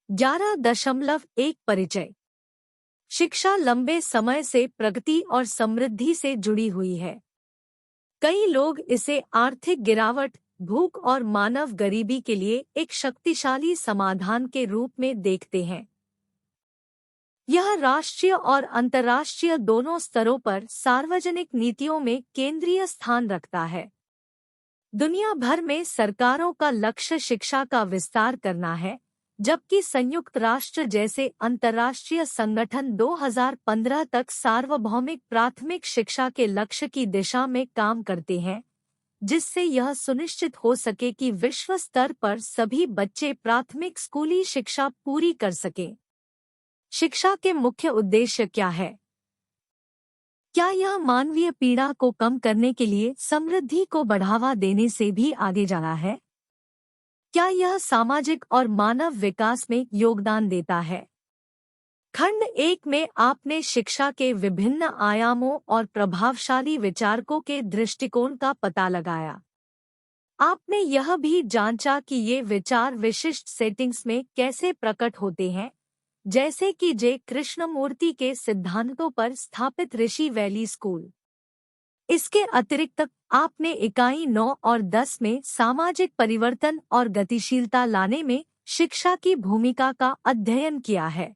11.1 परिचय। शिक्षा लंबे समय से प्रगति और समृद्धि से जुड़ी हुई है। कई लोग इसे आर्थिक गिरावट, भूख और मानव गरीबी के लिए एक शक्तिशाली समाधान के रूप में देखते हैं। यह राष्ट्रीय और अंतर्राष्ट्रीय दोनों स्तरों पर सार्वजनिक नीतियों में केंद्रीय स्थान रखता है। दुनिया भर में सरकारों का लक्ष्य शिक्षा का विस्तार करना है, जबकि संयुक्त राष्ट्र जैसे अंतर्राष्ट्रीय संगठन 2015 तक सार्वभौमिक प्राथमिक शिक्षा के लक्ष्य की दिशा में काम करते हैं, जिससे यह सुनिश्चित हो सके कि विश्व स्तर पर सभी बच्चे प्राथमिक स्कूली शिक्षा पूरी कर सकें। शिक्षा के मुख्य उद्देश्य क्या है? क्या यह मानवीय पीड़ा को कम करने के लिए समृद्धि को बढ़ावा देने से भी आगे जाना है? क्या यह सामाजिक और मानव विकास में योगदान देता है? खंड 1 में आपने शिक्षा के विभिन्न आयामों और प्रभावशाली विचारकों के दृष्टिकोण का पता लगाया। आपने यह भी जांचा कि ये विचार विशिष्ट सेटिंग्स में कैसे प्रकट होते हैं, जैसे कि जे कृष्णमूर्ति के सिद्धांतों पर स्थापित ऋषि वैली स्कूल। इसके अतिरिक्त आपने इकाई 9 और 10 में सामाजिक परिवर्तन और गतिशीलता लाने में शिक्षा की भूमिका का अध्ययन किया है।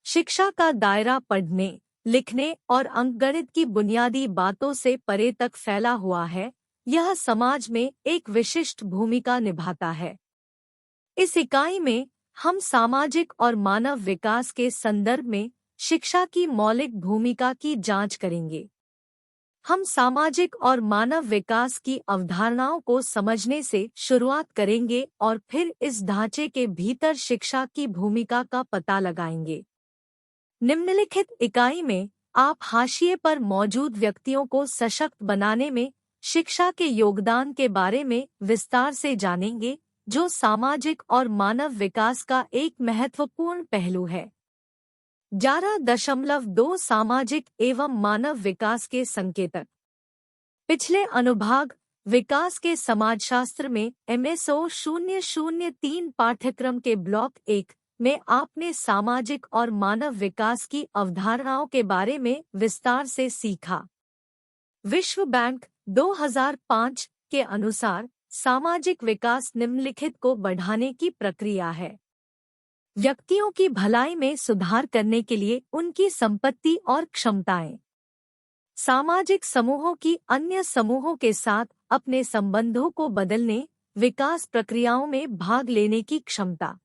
शिक्षा का दायरा पढ़ने, लिखने और अंकगणित की बुनियादी बातों से परे तक फैला हुआ है। यह समाज में एक विशिष्ट भूमिका निभाता है। इस इकाई में हम सामाजिक और मानव विकास के संदर्भ में शिक्षा की मौलिक भूमिका की जांच करेंगे। हम सामाजिक और मानव विकास की अवधारणाओं को समझने से शुरुआत करेंगे और फिर इस ढांचे के भीतर शिक्षा की भूमिका का पता लगाएंगे। निम्नलिखित इकाई में आप हाशिए पर मौजूद व्यक्तियों को सशक्त बनाने में शिक्षा के योगदान के बारे में विस्तार से जानेंगे, जो सामाजिक और मानव विकास का एक महत्वपूर्ण पहलू है। 11.2 सामाजिक एवं मानव विकास के संकेतक। पिछले अनुभाग विकास के समाजशास्त्र में MSO 003 पाठ्यक्रम के ब्लॉक 1 में आपने सामाजिक और मानव विकास की अवधारणाओं के बारे में विस्तार से सीखा। विश्व बैंक 2005 के अनुसार सामाजिक विकास निम्नलिखित को बढ़ाने की प्रक्रिया है। व्यक्तियों की भलाई में सुधार करने के लिए उनकी संपत्ति और क्षमताएं। सामाजिक समूहों की अन्य समूहों के साथ अपने संबंधों को बदलने, विकास प्रक्रियाओं में भाग लेने की क्षमता।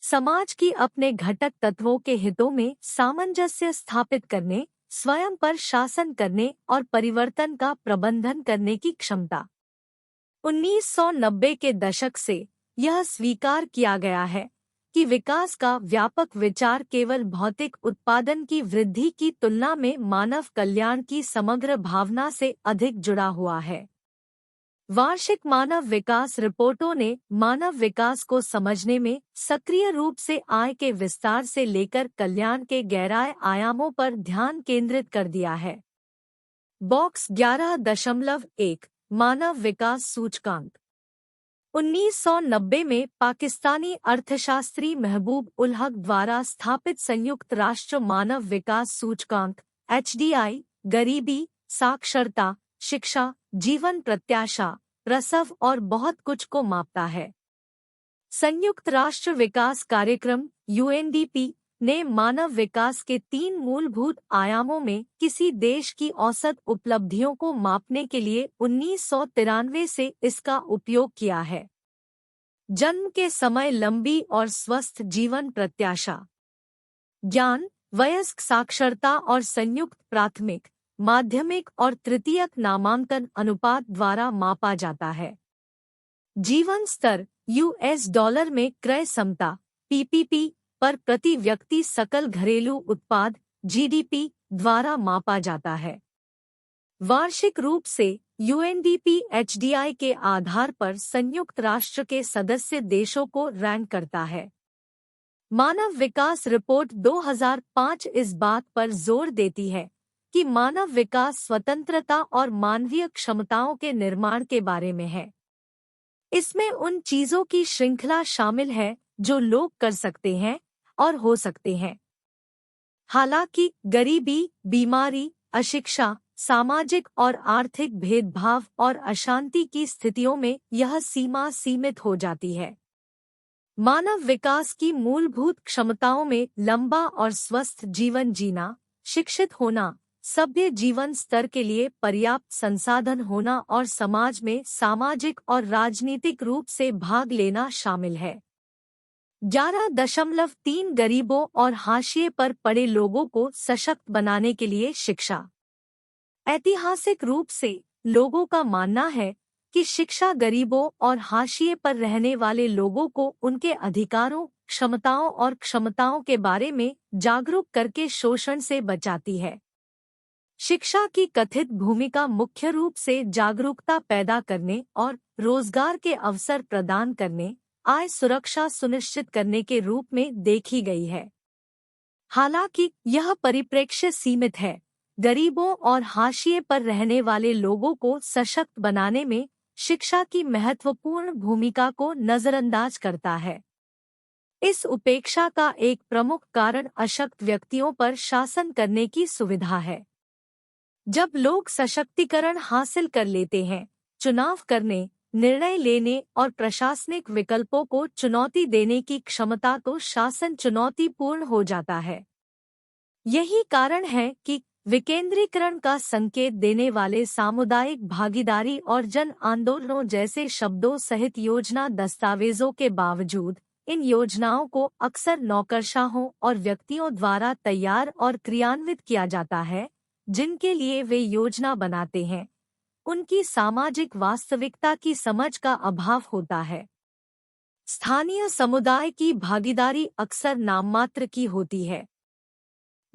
समाज की अपने घटक तत्वों के हितों में सामंजस्य स्थापित करने, स्वयं पर शासन करने और परिवर्तन का प्रबंधन करने की क्षमता। 1990 के दशक से यह स्वीकार किया गया है कि विकास का व्यापक विचार केवल भौतिक उत्पादन की वृद्धि की तुलना में मानव कल्याण की समग्र भावना से अधिक जुड़ा हुआ है। वार्षिक मानव विकास रिपोर्टों ने मानव विकास को समझने में सक्रिय रूप से आय के विस्तार से लेकर कल्याण के गहराए आयामों पर ध्यान केंद्रित कर दिया है। बॉक्स 11.1 मानव विकास सूचकांक। 1990 में पाकिस्तानी अर्थशास्त्री महबूब उल हक द्वारा स्थापित संयुक्त राष्ट्र मानव विकास सूचकांक HDI गरीबी, साक्षरता, शिक्षा, जीवन प्रत्याशा, प्रसव और बहुत कुछ को मापता है। संयुक्त राष्ट्र विकास कार्यक्रम UNDP ने मानव विकास के 3 मूलभूत आयामों में किसी देश की औसत उपलब्धियों को मापने के लिए 1993 से इसका उपयोग किया है। जन्म के समय लंबी और स्वस्थ जीवन प्रत्याशा, ज्ञान, वयस्क साक्षरता और संयुक्त प्राथमिक, माध्यमिक और तृतीयक नामांकन अनुपात द्वारा मापा जाता है। जीवन स्तर US डॉलर में क्रय क्षमता PPP पर प्रति व्यक्ति सकल घरेलू उत्पाद GDP द्वारा मापा जाता है। वार्षिक रूप से UNDP HDI के आधार पर संयुक्त राष्ट्र के सदस्य देशों को रैंक करता है। मानव विकास रिपोर्ट 2005 इस बात पर जोर देती है कि मानव विकास स्वतंत्रता और मानवीय क्षमताओं के निर्माण के बारे में है। इसमें उन चीजों की श्रृंखला शामिल है जो लोग कर सकते हैं और हो सकते हैं। हालांकि गरीबी, बीमारी, अशिक्षा, सामाजिक और आर्थिक भेदभाव और अशांति की स्थितियों में यह सीमा सीमित हो जाती है। मानव विकास की मूलभूत क्षमताओं में लंबा और स्वस्थ जीवन जीना, शिक्षित होना, सभ्य जीवन स्तर के लिए पर्याप्त संसाधन होना और समाज में सामाजिक और राजनीतिक रूप से भाग लेना शामिल है। 11.3 गरीबों और हाशिए पर पड़े लोगों को सशक्त बनाने के लिए शिक्षा। ऐतिहासिक रूप से लोगों का मानना है कि शिक्षा गरीबों और हाशिए पर रहने वाले लोगों को उनके अधिकारों, क्षमताओं और क्षमताओं के बारे में जागरूक करके शोषण से बचाती है। शिक्षा की कथित भूमिका मुख्य रूप से जागरूकता पैदा करने और रोजगार के अवसर प्रदान करने, आय सुरक्षा सुनिश्चित करने के रूप में देखी गई है। हालांकि यह परिप्रेक्ष्य सीमित है। गरीबों और हाशिए पर रहने वाले लोगों को सशक्त बनाने में शिक्षा की महत्वपूर्ण भूमिका को नजरअंदाज करता है। इस उपेक्षा का एक प्रमुख कारण अशक्त व्यक्तियों पर शासन करने की सुविधा है। जब लोग सशक्तिकरण हासिल कर लेते हैं, चुनाव करने, निर्णय लेने और प्रशासनिक विकल्पों को चुनौती देने की क्षमता, तो शासन चुनौतीपूर्ण हो जाता है। यही कारण है कि विकेंद्रीकरण का संकेत देने वाले सामुदायिक भागीदारी और जन आंदोलनों जैसे शब्दों सहित योजना दस्तावेजों के बावजूद इन योजनाओं को अक्सर नौकरशाहों और व्यक्तियों द्वारा तैयार और क्रियान्वित किया जाता है, जिनके लिए वे योजना बनाते हैं। उनकी सामाजिक वास्तविकता की समझ का अभाव होता है। स्थानीय समुदाय की भागीदारी अक्सर नाममात्र की होती है।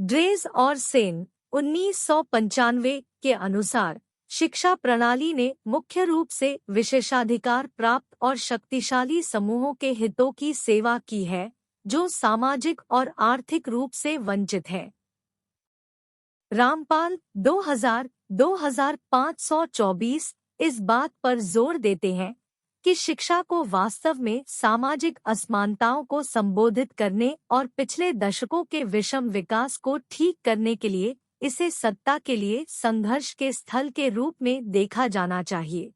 ड्रेज और सेन 1995 के अनुसार शिक्षा प्रणाली ने मुख्य रूप से विशेषाधिकार प्राप्त और शक्तिशाली समूहों के हितों की सेवा की है, जो सामाजिक और आर्थिक रूप से वंचित हैं। रामपाल 2524 इस बात पर जोर देते हैं कि शिक्षा को वास्तव में सामाजिक असमानताओं को संबोधित करने और पिछले दशकों के विषम विकास को ठीक करने के लिए इसे सत्ता के लिए संघर्ष के स्थल के रूप में देखा जाना चाहिए।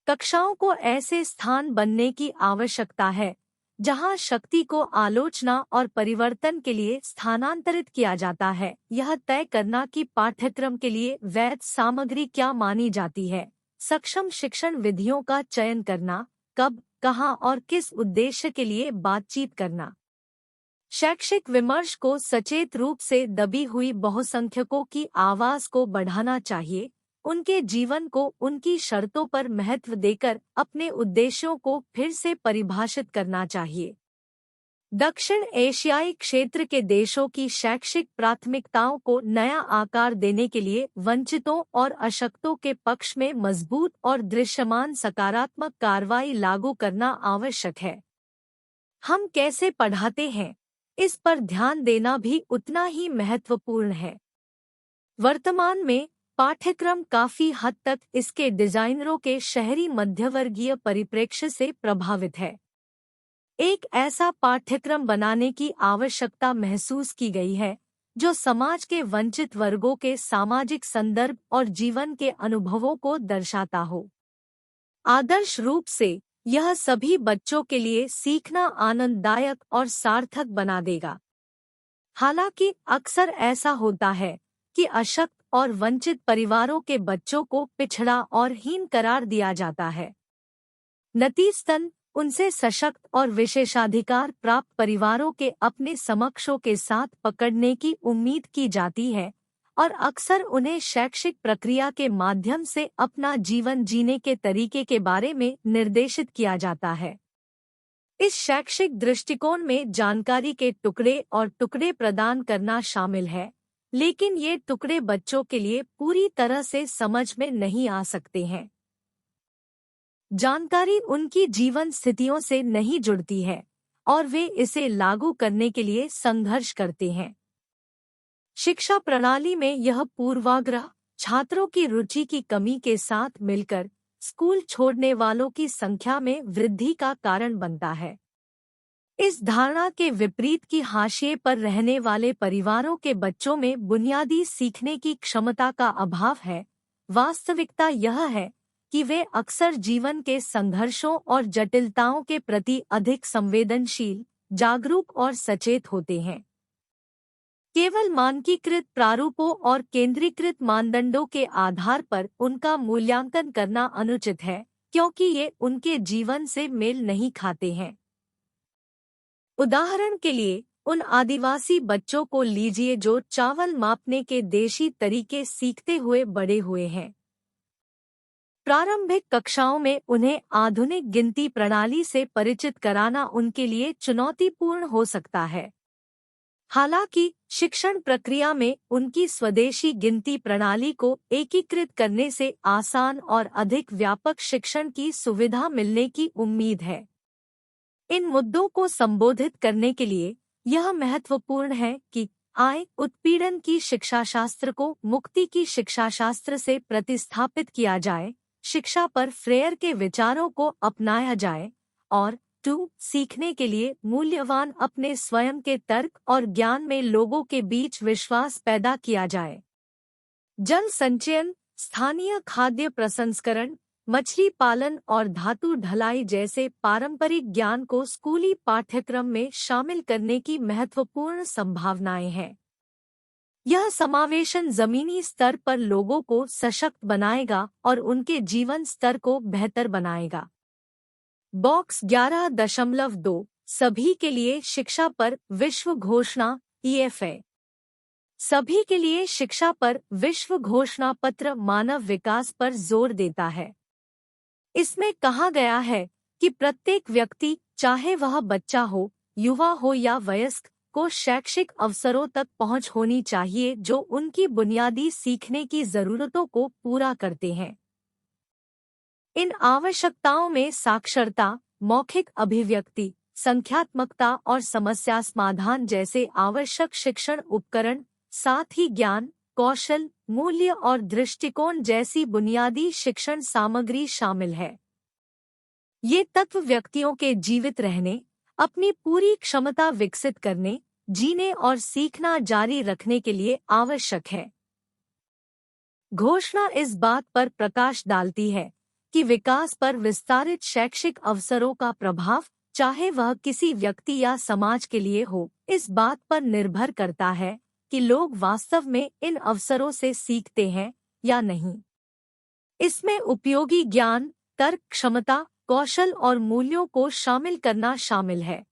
कक्षाओं को ऐसे स्थान बनने की आवश्यकता है जहां शक्ति को आलोचना और परिवर्तन के लिए स्थानांतरित किया जाता है। यह तय करना कि पाठ्यक्रम के लिए वैध सामग्री क्या मानी जाती है, सक्षम शिक्षण विधियों का चयन करना, कब, कहां और किस उद्देश्य के लिए बातचीत करना। शैक्षिक विमर्श को सचेत रूप से दबी हुई बहुसंख्यकों की आवाज को बढ़ाना चाहिए, उनके जीवन को उनकी शर्तों पर महत्व देकर अपने उद्देश्यों को फिर से परिभाषित करना चाहिए। दक्षिण एशियाई क्षेत्र के देशों की शैक्षिक प्राथमिकताओं को नया आकार देने के लिए वंचितों और अशक्तों के पक्ष में मजबूत और दृश्यमान सकारात्मक कार्रवाई लागू करना आवश्यक है। हम कैसे पढ़ाते हैं, इस पर ध्यान देना भी उतना ही महत्वपूर्ण है। वर्तमान में पाठ्यक्रम काफी हद तक इसके डिजाइनरों के शहरी मध्यवर्गीय परिप्रेक्ष्य से प्रभावित है। एक ऐसा पाठ्यक्रम बनाने की आवश्यकता महसूस की गई है जो समाज के वंचित वर्गों के सामाजिक संदर्भ और जीवन के अनुभवों को दर्शाता हो। आदर्श रूप से यह सभी बच्चों के लिए सीखना आनंददायक और सार्थक बना देगा। हालांकि अक्सर ऐसा होता है कि अशक्त और वंचित परिवारों के बच्चों को पिछड़ा और हीन करार दिया जाता है। नतीजतन उनसे सशक्त और विशेषाधिकार प्राप्त परिवारों के अपने समकक्षों के साथ पकड़ने की उम्मीद की जाती है और अक्सर उन्हें शैक्षिक प्रक्रिया के माध्यम से अपना जीवन जीने के तरीके के बारे में निर्देशित किया जाता है। इस शैक्षिक दृष्टिकोण में जानकारी के टुकड़े और टुकड़े प्रदान करना शामिल है, लेकिन ये टुकड़े बच्चों के लिए पूरी तरह से समझ में नहीं आ सकते हैं। जानकारी उनकी जीवन स्थितियों से नहीं जुड़ती है और वे इसे लागू करने के लिए संघर्ष करते हैं। शिक्षा प्रणाली में यह पूर्वाग्रह छात्रों की रुचि की कमी के साथ मिलकर स्कूल छोड़ने वालों की संख्या में वृद्धि का कारण बनता है। इस धारणा के विपरीत कि हाशिए पर रहने वाले परिवारों के बच्चों में बुनियादी सीखने की क्षमता का अभाव है, वास्तविकता यह है कि वे अक्सर जीवन के संघर्षों और जटिलताओं के प्रति अधिक संवेदनशील, जागरूक और सचेत होते हैं। केवल मानकीकृत प्रारूपों और केंद्रीकृत मानदंडों के आधार पर उनका मूल्यांकन करना अनुचित है, क्योंकि ये उनके जीवन से मेल नहीं खाते हैं। उदाहरण के लिए, उन आदिवासी बच्चों को लीजिए जो चावल मापने के देशी तरीके सीखते हुए बड़े हुए हैं। प्रारंभिक कक्षाओं में उन्हें आधुनिक गिनती प्रणाली से परिचित कराना उनके लिए चुनौतीपूर्ण हो सकता है। हालांकि शिक्षण प्रक्रिया में उनकी स्वदेशी गिनती प्रणाली को एकीकृत करने से आसान और अधिक व्यापक शिक्षण की सुविधा मिलने की उम्मीद है। इन मुद्दों को संबोधित करने के लिए यह महत्वपूर्ण है कि आय उत्पीड़न की शिक्षाशास्त्र को मुक्ति की शिक्षाशास्त्र से प्रतिस्थापित किया जाए, शिक्षा पर फ्रेयर के विचारों को अपनाया जाए और सीखने के लिए मूल्यवान अपने स्वयं के तर्क और ज्ञान में लोगों के बीच विश्वास पैदा किया जाए। जल संचयन, स्थानीय खाद्य प्रसंस्करण, मछली पालन और धातु ढलाई जैसे पारंपरिक ज्ञान को स्कूली पाठ्यक्रम में शामिल करने की महत्वपूर्ण संभावनाएं हैं। यह समावेशन जमीनी स्तर पर लोगों को सशक्त बनाएगा और उनके जीवन स्तर को बेहतर बनाएगा। बॉक्स 11.2 सभी के लिए शिक्षा पर विश्व घोषणा EFA। सभी के लिए शिक्षा पर विश्व घोषणा पत्र मानव विकास पर जोर देता है। इसमें कहा गया है कि प्रत्येक व्यक्ति, चाहे वह बच्चा हो, युवा हो या वयस्क, को शैक्षिक अवसरों तक पहुंच होनी चाहिए जो उनकी बुनियादी सीखने की जरूरतों को पूरा करते हैं। इन आवश्यकताओं में साक्षरता, मौखिक अभिव्यक्ति, संख्यात्मकता और समस्या समाधान जैसे आवश्यक शिक्षण उपकरण, साथ ही ज्ञान, कौशल, मूल्य और दृष्टिकोण जैसी बुनियादी शिक्षण सामग्री शामिल है। ये तत्व व्यक्तियों के जीवित रहने, अपनी पूरी क्षमता विकसित करने, जीने और सीखना जारी रखने के लिए आवश्यक है। घोषणा इस बात पर प्रकाश डालती है कि विकास पर विस्तारित शैक्षिक अवसरों का प्रभाव, चाहे वह किसी व्यक्ति या समाज के लिए हो, इस बात पर निर्भर करता है कि लोग वास्तव में इन अवसरों से सीखते हैं या नहीं। इसमें उपयोगी ज्ञान, तर्क क्षमता, कौशल और मूल्यों को शामिल करना शामिल है।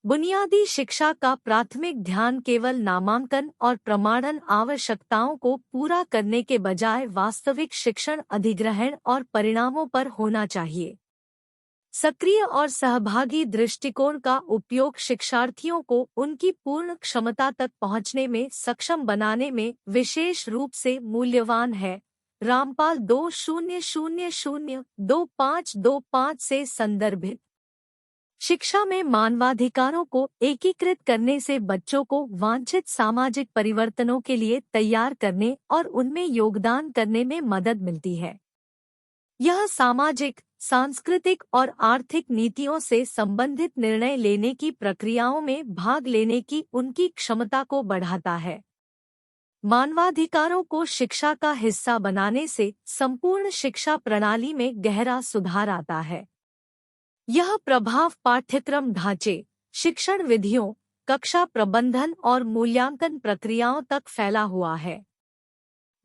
बुनियादी शिक्षा का प्राथमिक ध्यान केवल नामांकन और प्रमाणन आवश्यकताओं को पूरा करने के बजाय वास्तविक शिक्षण अधिग्रहण और परिणामों पर होना चाहिए। सक्रिय और सहभागी दृष्टिकोण का उपयोग शिक्षार्थियों को उनकी पूर्ण क्षमता तक पहुंचने में सक्षम बनाने में विशेष रूप से मूल्यवान है। रामपाल 2000-2525 से संदर्भित। शिक्षा में मानवाधिकारों को एकीकृत करने से बच्चों को वांछित सामाजिक परिवर्तनों के लिए तैयार करने और उनमें योगदान करने में मदद मिलती है। यह सामाजिक, सांस्कृतिक और आर्थिक नीतियों से संबंधित निर्णय लेने की प्रक्रियाओं में भाग लेने की उनकी क्षमता को बढ़ाता है। मानवाधिकारों को शिक्षा का हिस्सा बनाने से संपूर्ण शिक्षा प्रणाली में गहरा सुधार आता है। यह प्रभाव पाठ्यक्रम ढांचे, शिक्षण विधियों, कक्षा प्रबंधन और मूल्यांकन प्रक्रियाओं तक फैला हुआ है।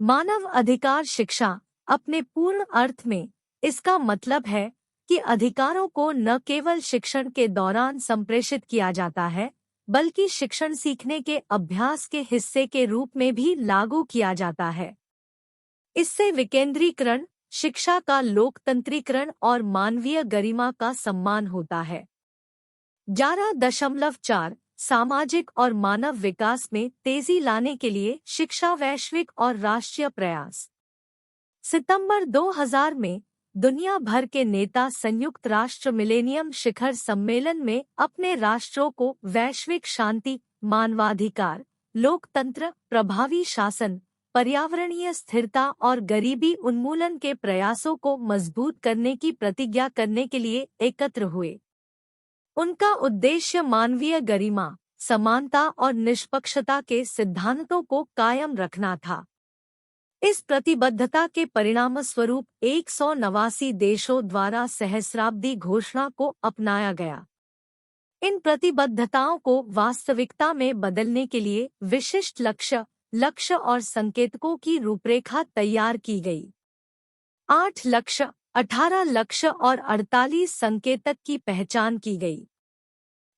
मानव अधिकार शिक्षा अपने पूर्ण अर्थ में, इसका मतलब है कि अधिकारों को न केवल शिक्षण के दौरान संप्रेषित किया जाता है, बल्कि शिक्षण सीखने के अभ्यास के हिस्से के रूप में भी लागू किया जाता है। इससे विकेंद्रीकरण, शिक्षा का लोकतंत्रीकरण और मानवीय गरिमा का सम्मान होता है। 11.4 सामाजिक और मानव विकास में तेजी लाने के लिए शिक्षा वैश्विक और राष्ट्रीय प्रयास। सितंबर 2000 में दुनिया भर के नेता संयुक्त राष्ट्र मिलेनियम शिखर सम्मेलन में अपने राष्ट्रों को वैश्विक शांति, मानवाधिकार, लोकतंत्र, प्रभावी शासन, पर्यावरणीय स्थिरता और गरीबी उन्मूलन के प्रयासों को मजबूत करने की प्रतिज्ञा करने के लिए एकत्र हुए। उनका उद्देश्य मानवीय गरिमा, समानता और निष्पक्षता के सिद्धांतों को कायम रखना था। इस प्रतिबद्धता के परिणामस्वरूप 189 देशों द्वारा सहस्राब्दी घोषणा को अपनाया गया। इन प्रतिबद्धताओं को वास्तविकता में बदलने के लिए विशिष्ट लक्ष्य और संकेतकों की रूपरेखा तैयार की गई। 8 लक्ष्य, 18 लक्ष्य और 48 संकेतक की पहचान की गई।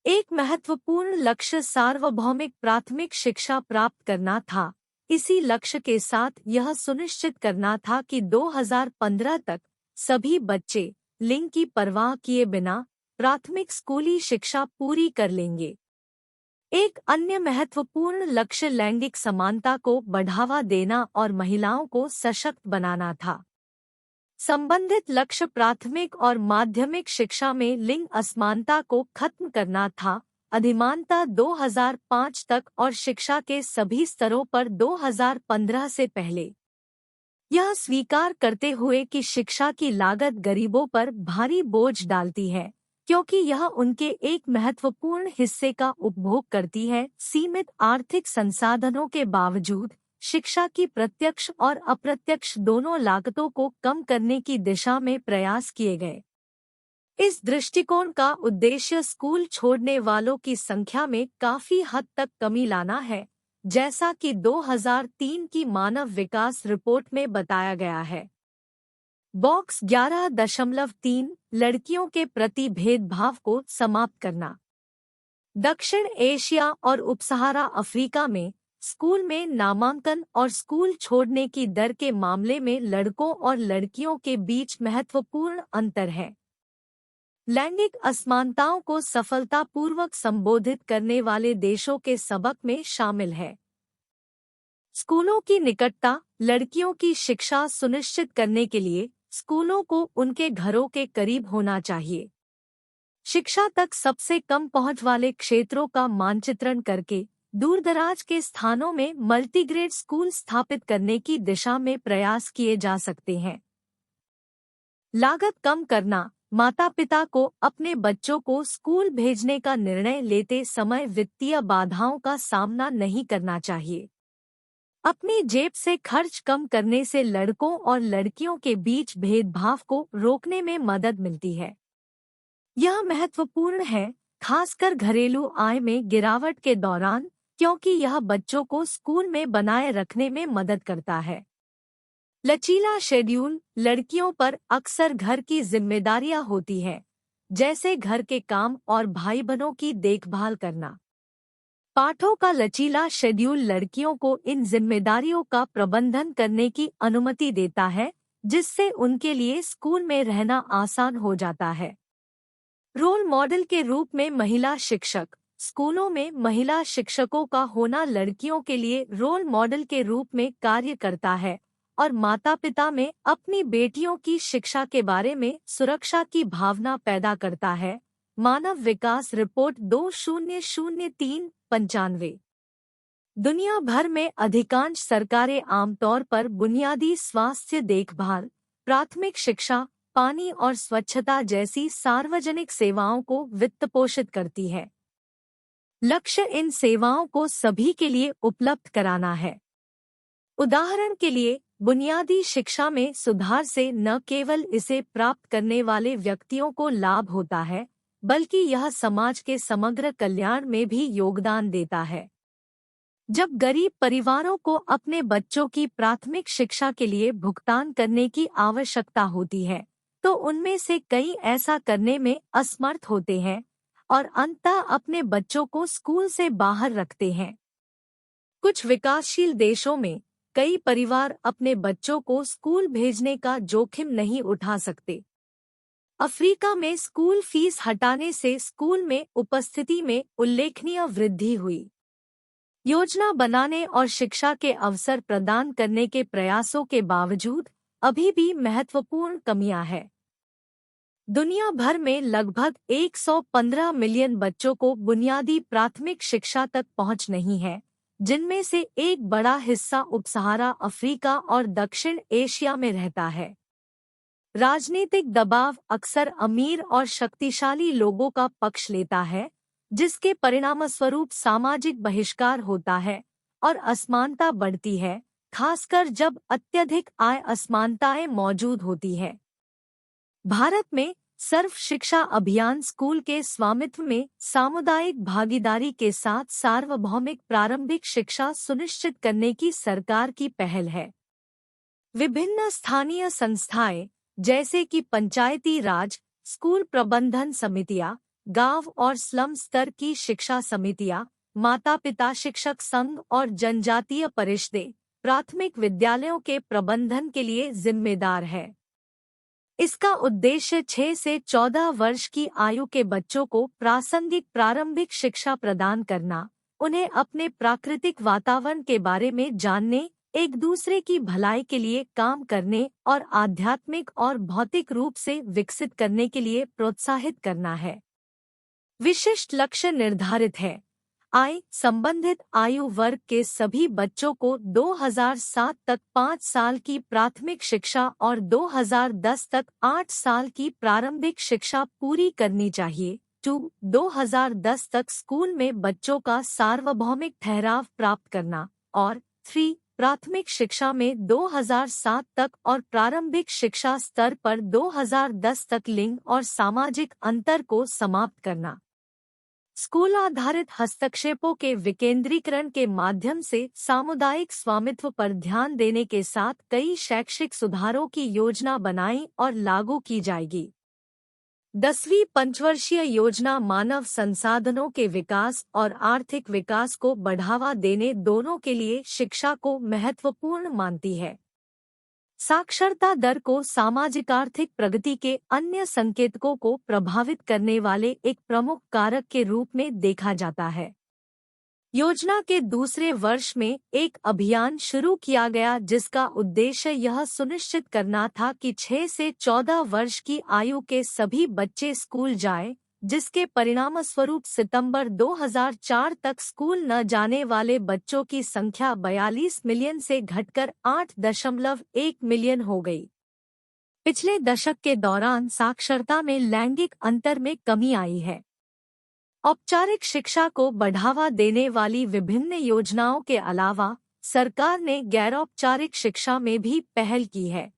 एक महत्वपूर्ण लक्ष्य सार्वभौमिक प्राथमिक शिक्षा प्राप्त करना था। इसी लक्ष्य के साथ यह सुनिश्चित करना था कि 2015 तक सभी बच्चे लिंग की परवाह किए बिना प्राथमिक स्कूली शिक्षा पूरी कर लेंगे। एक अन्य महत्वपूर्ण लक्ष्य लैंगिक समानता को बढ़ावा देना और महिलाओं को सशक्त बनाना था। संबंधित लक्ष्य प्राथमिक और माध्यमिक शिक्षा में लिंग असमानता को खत्म करना था, अधिमानता 2005 तक और शिक्षा के सभी स्तरों पर 2015 से पहले। यह स्वीकार करते हुए कि शिक्षा की लागत गरीबों पर भारी बोझ डालती है, क्योंकि यह उनके एक महत्वपूर्ण हिस्से का उपभोग करती है। सीमित आर्थिक संसाधनों के बावजूद शिक्षा की प्रत्यक्ष और अप्रत्यक्ष दोनों लागतों को कम करने की दिशा में प्रयास किए गए। इस दृष्टिकोण का उद्देश्य स्कूल छोड़ने वालों की संख्या में काफी हद तक कमी लाना है, जैसा कि 2003 की मानव विकास रिपोर्ट में बताया गया है। बॉक्स 11.3 लड़कियों के प्रति भेदभाव को समाप्त करना। दक्षिण एशिया और उपसहारा अफ्रीका में स्कूल में नामांकन और स्कूल छोड़ने की दर के मामले में लड़कों और लड़कियों के बीच महत्वपूर्ण अंतर है। लैंगिक असमानताओं को सफलतापूर्वक संबोधित करने वाले देशों के सबक में शामिल है। स्कूलों की निकटता। लड़कियों की शिक्षा सुनिश्चित करने के लिए स्कूलों को उनके घरों के करीब होना चाहिए। शिक्षा तक सबसे कम पहुंच वाले क्षेत्रों का मानचित्रण करके दूरदराज के स्थानों में मल्टीग्रेड स्कूल स्थापित करने की दिशा में प्रयास किए जा सकते हैं। लागत कम करना। माता-पिता को अपने बच्चों को स्कूल भेजने का निर्णय लेते समय वित्तीय बाधाओं का सामना नहीं करना चाहिए। अपनी जेब से खर्च कम करने से लड़कों और लड़कियों के बीच भेदभाव को रोकने में मदद मिलती है। यह महत्वपूर्ण है, खासकर घरेलू आय में गिरावट के दौरान, क्योंकि यह बच्चों को स्कूल में बनाए रखने में मदद करता है। लचीला शेड्यूल। लड़कियों पर अक्सर घर की जिम्मेदारियां होती हैं, जैसे घर के काम और भाई बहनों की देखभाल करना। पाठों का लचीला शेड्यूल लड़कियों को इन जिम्मेदारियों का प्रबंधन करने की अनुमति देता है, जिससे उनके लिए स्कूल में रहना आसान हो जाता है। रोल मॉडल के रूप में महिला शिक्षक। स्कूलों में महिला शिक्षकों का होना लड़कियों के लिए रोल मॉडल के रूप में कार्य करता है और माता-पिता में अपनी बेटियों की शिक्षा के बारे में सुरक्षा की भावना पैदा करता है। मानव विकास रिपोर्ट 2003-95। दुनिया भर में अधिकांश सरकारें आमतौर पर बुनियादी स्वास्थ्य देखभाल, प्राथमिक शिक्षा, पानी और स्वच्छता जैसी सार्वजनिक सेवाओं को वित्तपोषित करती है। लक्ष्य इन सेवाओं को सभी के लिए उपलब्ध कराना है। उदाहरण के लिए, बुनियादी शिक्षा में सुधार से न केवल इसे प्राप्त करने वाले व्यक्तियों को लाभ होता है, बल्कि यह समाज के समग्र कल्याण में भी योगदान देता है। जब गरीब परिवारों को अपने बच्चों की प्राथमिक शिक्षा के लिए भुगतान करने की आवश्यकता होती है, तो उनमें से कई ऐसा करने में असमर्थ होते हैं और अंततः अपने बच्चों को स्कूल से बाहर रखते हैं। कुछ विकासशील देशों में कई परिवार अपने बच्चों को स्कूल भेजने का जोखिम नहीं उठा सकते। अफ्रीका में स्कूल फीस हटाने से स्कूल में उपस्थिति में उल्लेखनीय वृद्धि हुई। योजना बनाने और शिक्षा के अवसर प्रदान करने के प्रयासों के बावजूद अभी भी महत्वपूर्ण कमियां हैं। दुनिया भर में लगभग 115 मिलियन बच्चों को बुनियादी प्राथमिक शिक्षा तक पहुंच नहीं है, जिनमें से एक बड़ा हिस्सा उपसहारा अफ्रीका और दक्षिण एशिया में रहता है। राजनीतिक दबाव अक्सर अमीर और शक्तिशाली लोगों का पक्ष लेता है, जिसके परिणामस्वरूप सामाजिक बहिष्कार होता है और असमानता बढ़ती है, खासकर जब अत्यधिक आय असमानताएं मौजूद होती है। भारत में सर्व शिक्षा अभियान स्कूल के स्वामित्व में सामुदायिक भागीदारी के साथ सार्वभौमिक प्रारंभिक शिक्षा सुनिश्चित करने की सरकार की पहल है। विभिन्न स्थानीय संस्थाएं जैसे कि पंचायती राज, स्कूल प्रबंधन समितियां, गांव और स्लम स्तर की शिक्षा समितियां, माता पिता शिक्षक संघ और जनजातीय परिषदें प्राथमिक विद्यालयों के प्रबंधन के लिए जिम्मेदार है। इसका उद्देश्य 6 से 14 वर्ष की आयु के बच्चों को प्रासंगिक प्रारंभिक शिक्षा प्रदान करना, उन्हें अपने प्राकृतिक वातावरण के बारे में जानने, एक दूसरे की भलाई के लिए काम करने और आध्यात्मिक और भौतिक रूप से विकसित करने के लिए प्रोत्साहित करना है। विशिष्ट लक्ष्य निर्धारित है। संबंधित आयु वर्ग के सभी बच्चों को 2007 तक 5 साल की प्राथमिक शिक्षा और 2010 तक 8 साल की प्रारंभिक शिक्षा पूरी करनी चाहिए। 2010 तक स्कूल में बच्चों का सार्वभौमिक ठहराव प्राप्त करना और 3 प्राथमिक शिक्षा में 2007 तक और प्रारंभिक शिक्षा स्तर पर 2010 तक लिंग और सामाजिक अंतर को समाप्त करना। स्कूल आधारित हस्तक्षेपों के विकेंद्रीकरण के माध्यम से सामुदायिक स्वामित्व पर ध्यान देने के साथ कई शैक्षिक सुधारों की योजना बनाई और लागू की जाएगी। 10वीं पंचवर्षीय योजना मानव संसाधनों के विकास और आर्थिक विकास को बढ़ावा देने दोनों के लिए शिक्षा को महत्वपूर्ण मानती है। साक्षरता दर को सामाजिक आर्थिक प्रगति के अन्य संकेतकों को प्रभावित करने वाले एक प्रमुख कारक के रूप में देखा जाता है। योजना के दूसरे वर्ष में एक अभियान शुरू किया गया जिसका उद्देश्य यह सुनिश्चित करना था कि 6 से 14 वर्ष की आयु के सभी बच्चे स्कूल जाएं, जिसके परिणामस्वरूप सितंबर 2004 तक स्कूल न जाने वाले बच्चों की संख्या 42 मिलियन से घटकर 8.1 मिलियन हो गई। पिछले दशक के दौरान साक्षरता में लैंगिक अंतर में कमी आई है। औपचारिक शिक्षा को बढ़ावा देने वाली विभिन्न योजनाओं के अलावा सरकार ने गैर-औपचारिक शिक्षा में भी पहल की है।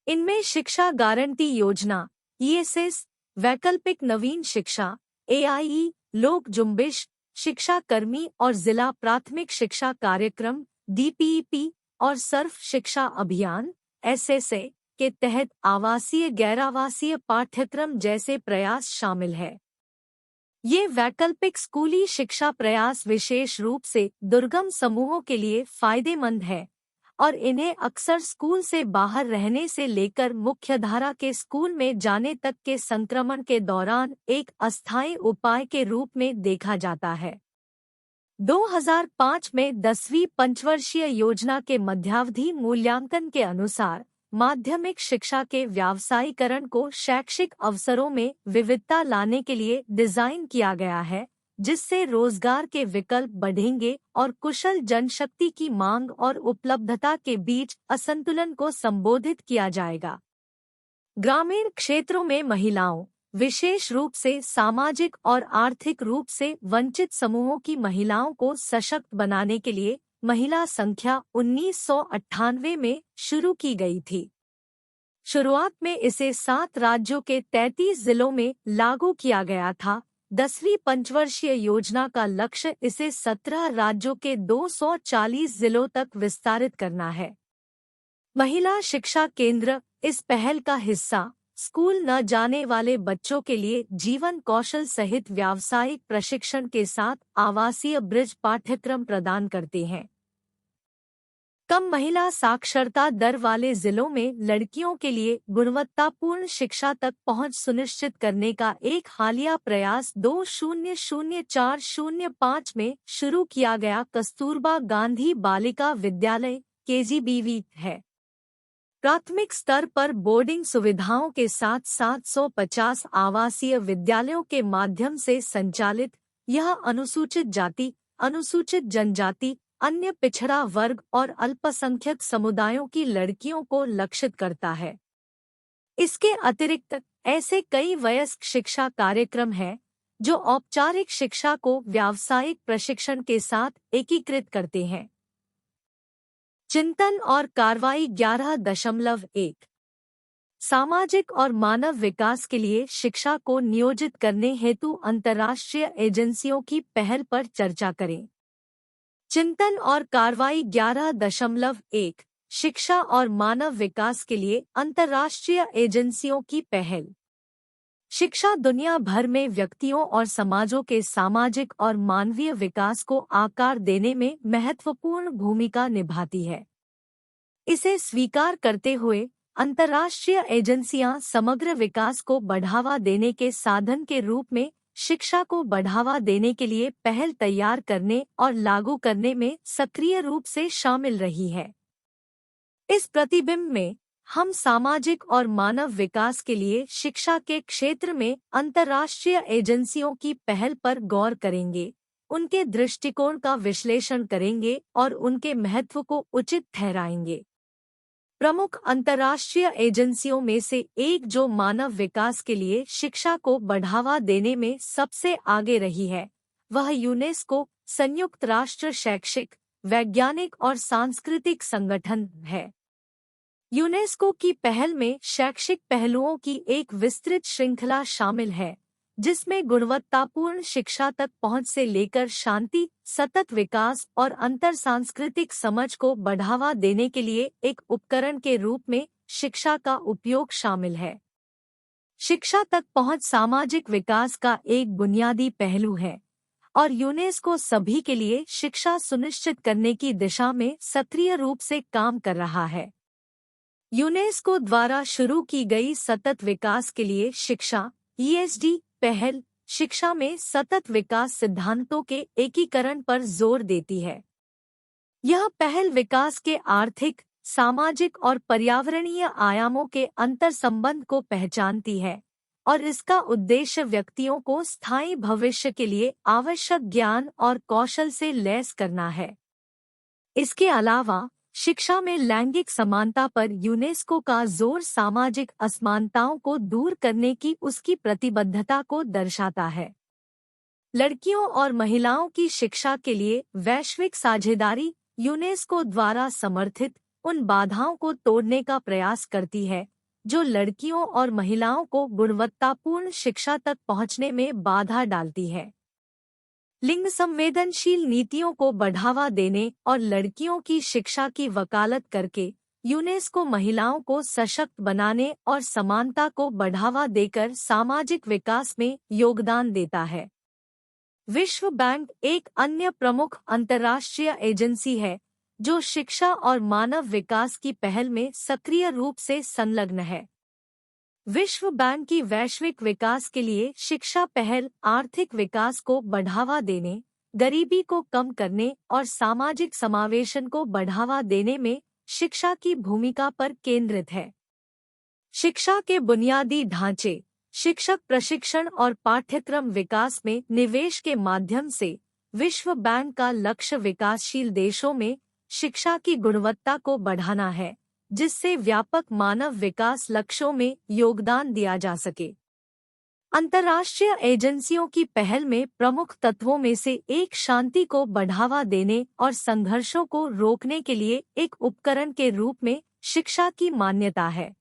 इनमें शिक्षा गारंटी योजना, ESS, वैकल्पिक नवीन शिक्षा, AIE, लोक जुम्बिश, शिक्षा कर्मी और जिला प्राथमिक शिक्षा कार्यक्रम DPEP और सर्व शिक्षा अभियान SSA के तहत आवासीय गैरावासीय पाठ्यक्रम जैसे प्रयास शामिल है। ये वैकल्पिक स्कूली शिक्षा प्रयास विशेष रूप से दुर्गम समूहों के लिए फायदेमंद है और इन्हें अक्सर स्कूल से बाहर रहने से लेकर मुख्यधारा के स्कूल में जाने तक के संक्रमण के दौरान एक अस्थायी उपाय के रूप में देखा जाता है। 2005 में 10वीं पंचवर्षीय योजना के मध्यावधि मूल्यांकन के अनुसार माध्यमिक शिक्षा के व्यावसायीकरण को शैक्षिक अवसरों में विविधता लाने के लिए डिजाइन किया गया है, जिससे रोजगार के विकल्प बढ़ेंगे और कुशल जनशक्ति की मांग और उपलब्धता के बीच असंतुलन को संबोधित किया जाएगा। ग्रामीण क्षेत्रों में महिलाओं, विशेष रूप से सामाजिक और आर्थिक रूप से वंचित समूहों की महिलाओं को सशक्त बनाने के लिए महिला संख्या 1998 में शुरू की गई थी। शुरुआत में इसे 7 राज्यों के 33 जिलों में लागू किया गया था। 10वीं पंचवर्षीय योजना का लक्ष्य इसे 17 राज्यों के 240 जिलों तक विस्तारित करना है। महिला शिक्षा केंद्र इस पहल का हिस्सा स्कूल न जाने वाले बच्चों के लिए जीवन कौशल सहित व्यावसायिक प्रशिक्षण के साथ आवासीय ब्रिज पाठ्यक्रम प्रदान करते हैं। कम महिला साक्षरता दर वाले जिलों में लड़कियों के लिए गुणवत्तापूर्ण शिक्षा तक पहुंच सुनिश्चित करने का एक हालिया प्रयास 2004-05 में शुरू किया गया कस्तूरबा गांधी बालिका विद्यालय KGBV है। प्राथमिक स्तर पर बोर्डिंग सुविधाओं के साथ 750 आवासीय विद्यालयों के माध्यम से संचालित यह अनुसूचित जाति, अनुसूचित जनजाति, अन्य पिछड़ा वर्ग और अल्पसंख्यक समुदायों की लड़कियों को लक्षित करता है। इसके अतिरिक्त ऐसे कई वयस्क शिक्षा कार्यक्रम हैं जो औपचारिक शिक्षा को व्यावसायिक प्रशिक्षण के साथ एकीकृत करते हैं। चिंतन और कार्रवाई 11.1 सामाजिक और मानव विकास के लिए शिक्षा को नियोजित करने हेतु अंतर्राष्ट्रीय एजेंसियों की पहल पर चर्चा करें। चिंतन और कार्रवाई 11.1 शिक्षा और मानव विकास के लिए अंतर्राष्ट्रीय एजेंसियों की पहल। शिक्षा दुनिया भर में व्यक्तियों और समाजों के सामाजिक और मानवीय विकास को आकार देने में महत्वपूर्ण भूमिका निभाती है। इसे स्वीकार करते हुए अंतर्राष्ट्रीय एजेंसियां समग्र विकास को बढ़ावा देने के साधन के रूप में शिक्षा को बढ़ावा देने के लिए पहल तैयार करने और लागू करने में सक्रिय रूप से शामिल रही है। इस प्रतिबिंब में हम सामाजिक और मानव विकास के लिए शिक्षा के क्षेत्र में अंतर्राष्ट्रीय एजेंसियों की पहल पर गौर करेंगे, उनके दृष्टिकोण का विश्लेषण करेंगे और उनके महत्व को उचित ठहराएंगे। प्रमुख अंतर्राष्ट्रीय एजेंसियों में से एक जो मानव विकास के लिए शिक्षा को बढ़ावा देने में सबसे आगे रही है, वह यूनेस्को, संयुक्त राष्ट्र शैक्षिक, वैज्ञानिक और सांस्कृतिक संगठन है। यूनेस्को की पहल में शैक्षिक पहलुओं की एक विस्तृत श्रृंखला शामिल है, जिसमें गुणवत्तापूर्ण शिक्षा तक पहुंच से लेकर शांति, सतत विकास और अंतर सांस्कृतिक समझ को बढ़ावा देने के लिए एक उपकरण के रूप में शिक्षा का उपयोग शामिल है। शिक्षा तक पहुंच सामाजिक विकास का एक बुनियादी पहलू है और यूनेस्को सभी के लिए शिक्षा सुनिश्चित करने की दिशा में सक्रिय रूप से काम कर रहा है। यूनेस्को द्वारा शुरू की गई सतत विकास के लिए शिक्षा (ESD) पहल शिक्षा में सतत विकास सिद्धांतों के एकीकरण पर जोर देती है। यह पहल विकास के आर्थिक, सामाजिक और पर्यावरणीय आयामों के अंतर्संबंध को पहचानती है और इसका उद्देश्य व्यक्तियों को स्थायी भविष्य के लिए आवश्यक ज्ञान और कौशल से लैस करना है। इसके अलावा शिक्षा में लैंगिक समानता पर यूनेस्को का जोर सामाजिक असमानताओं को दूर करने की उसकी प्रतिबद्धता को दर्शाता है। लड़कियों और महिलाओं की शिक्षा के लिए वैश्विक साझेदारी यूनेस्को द्वारा समर्थित उन बाधाओं को तोड़ने का प्रयास करती है जो लड़कियों और महिलाओं को गुणवत्तापूर्ण शिक्षा तक पहुंचने में बाधा डालती है। लिंग संवेदनशील नीतियों को बढ़ावा देने और लड़कियों की शिक्षा की वकालत करके यूनेस्को महिलाओं को सशक्त बनाने और समानता को बढ़ावा देकर सामाजिक विकास में योगदान देता है। विश्व बैंक एक अन्य प्रमुख अंतर्राष्ट्रीय एजेंसी है जो शिक्षा और मानव विकास की पहल में सक्रिय रूप से संलग्न है। विश्व बैंक की वैश्विक विकास के लिए शिक्षा पहल आर्थिक विकास को बढ़ावा देने, गरीबी को कम करने और सामाजिक समावेशन को बढ़ावा देने में शिक्षा की भूमिका पर केंद्रित है। शिक्षा के बुनियादी ढांचे, शिक्षक प्रशिक्षण और पाठ्यक्रम विकास में निवेश के माध्यम से विश्व बैंक का लक्ष्य विकासशील देशों में शिक्षा की गुणवत्ता को बढ़ाना है, जिससे व्यापक मानव विकास लक्ष्यों में योगदान दिया जा सके। अंतर्राष्ट्रीय एजेंसियों की पहल में प्रमुख तत्वों में से एक शांति को बढ़ावा देने और संघर्षों को रोकने के लिए एक उपकरण के रूप में शिक्षा की मान्यता है।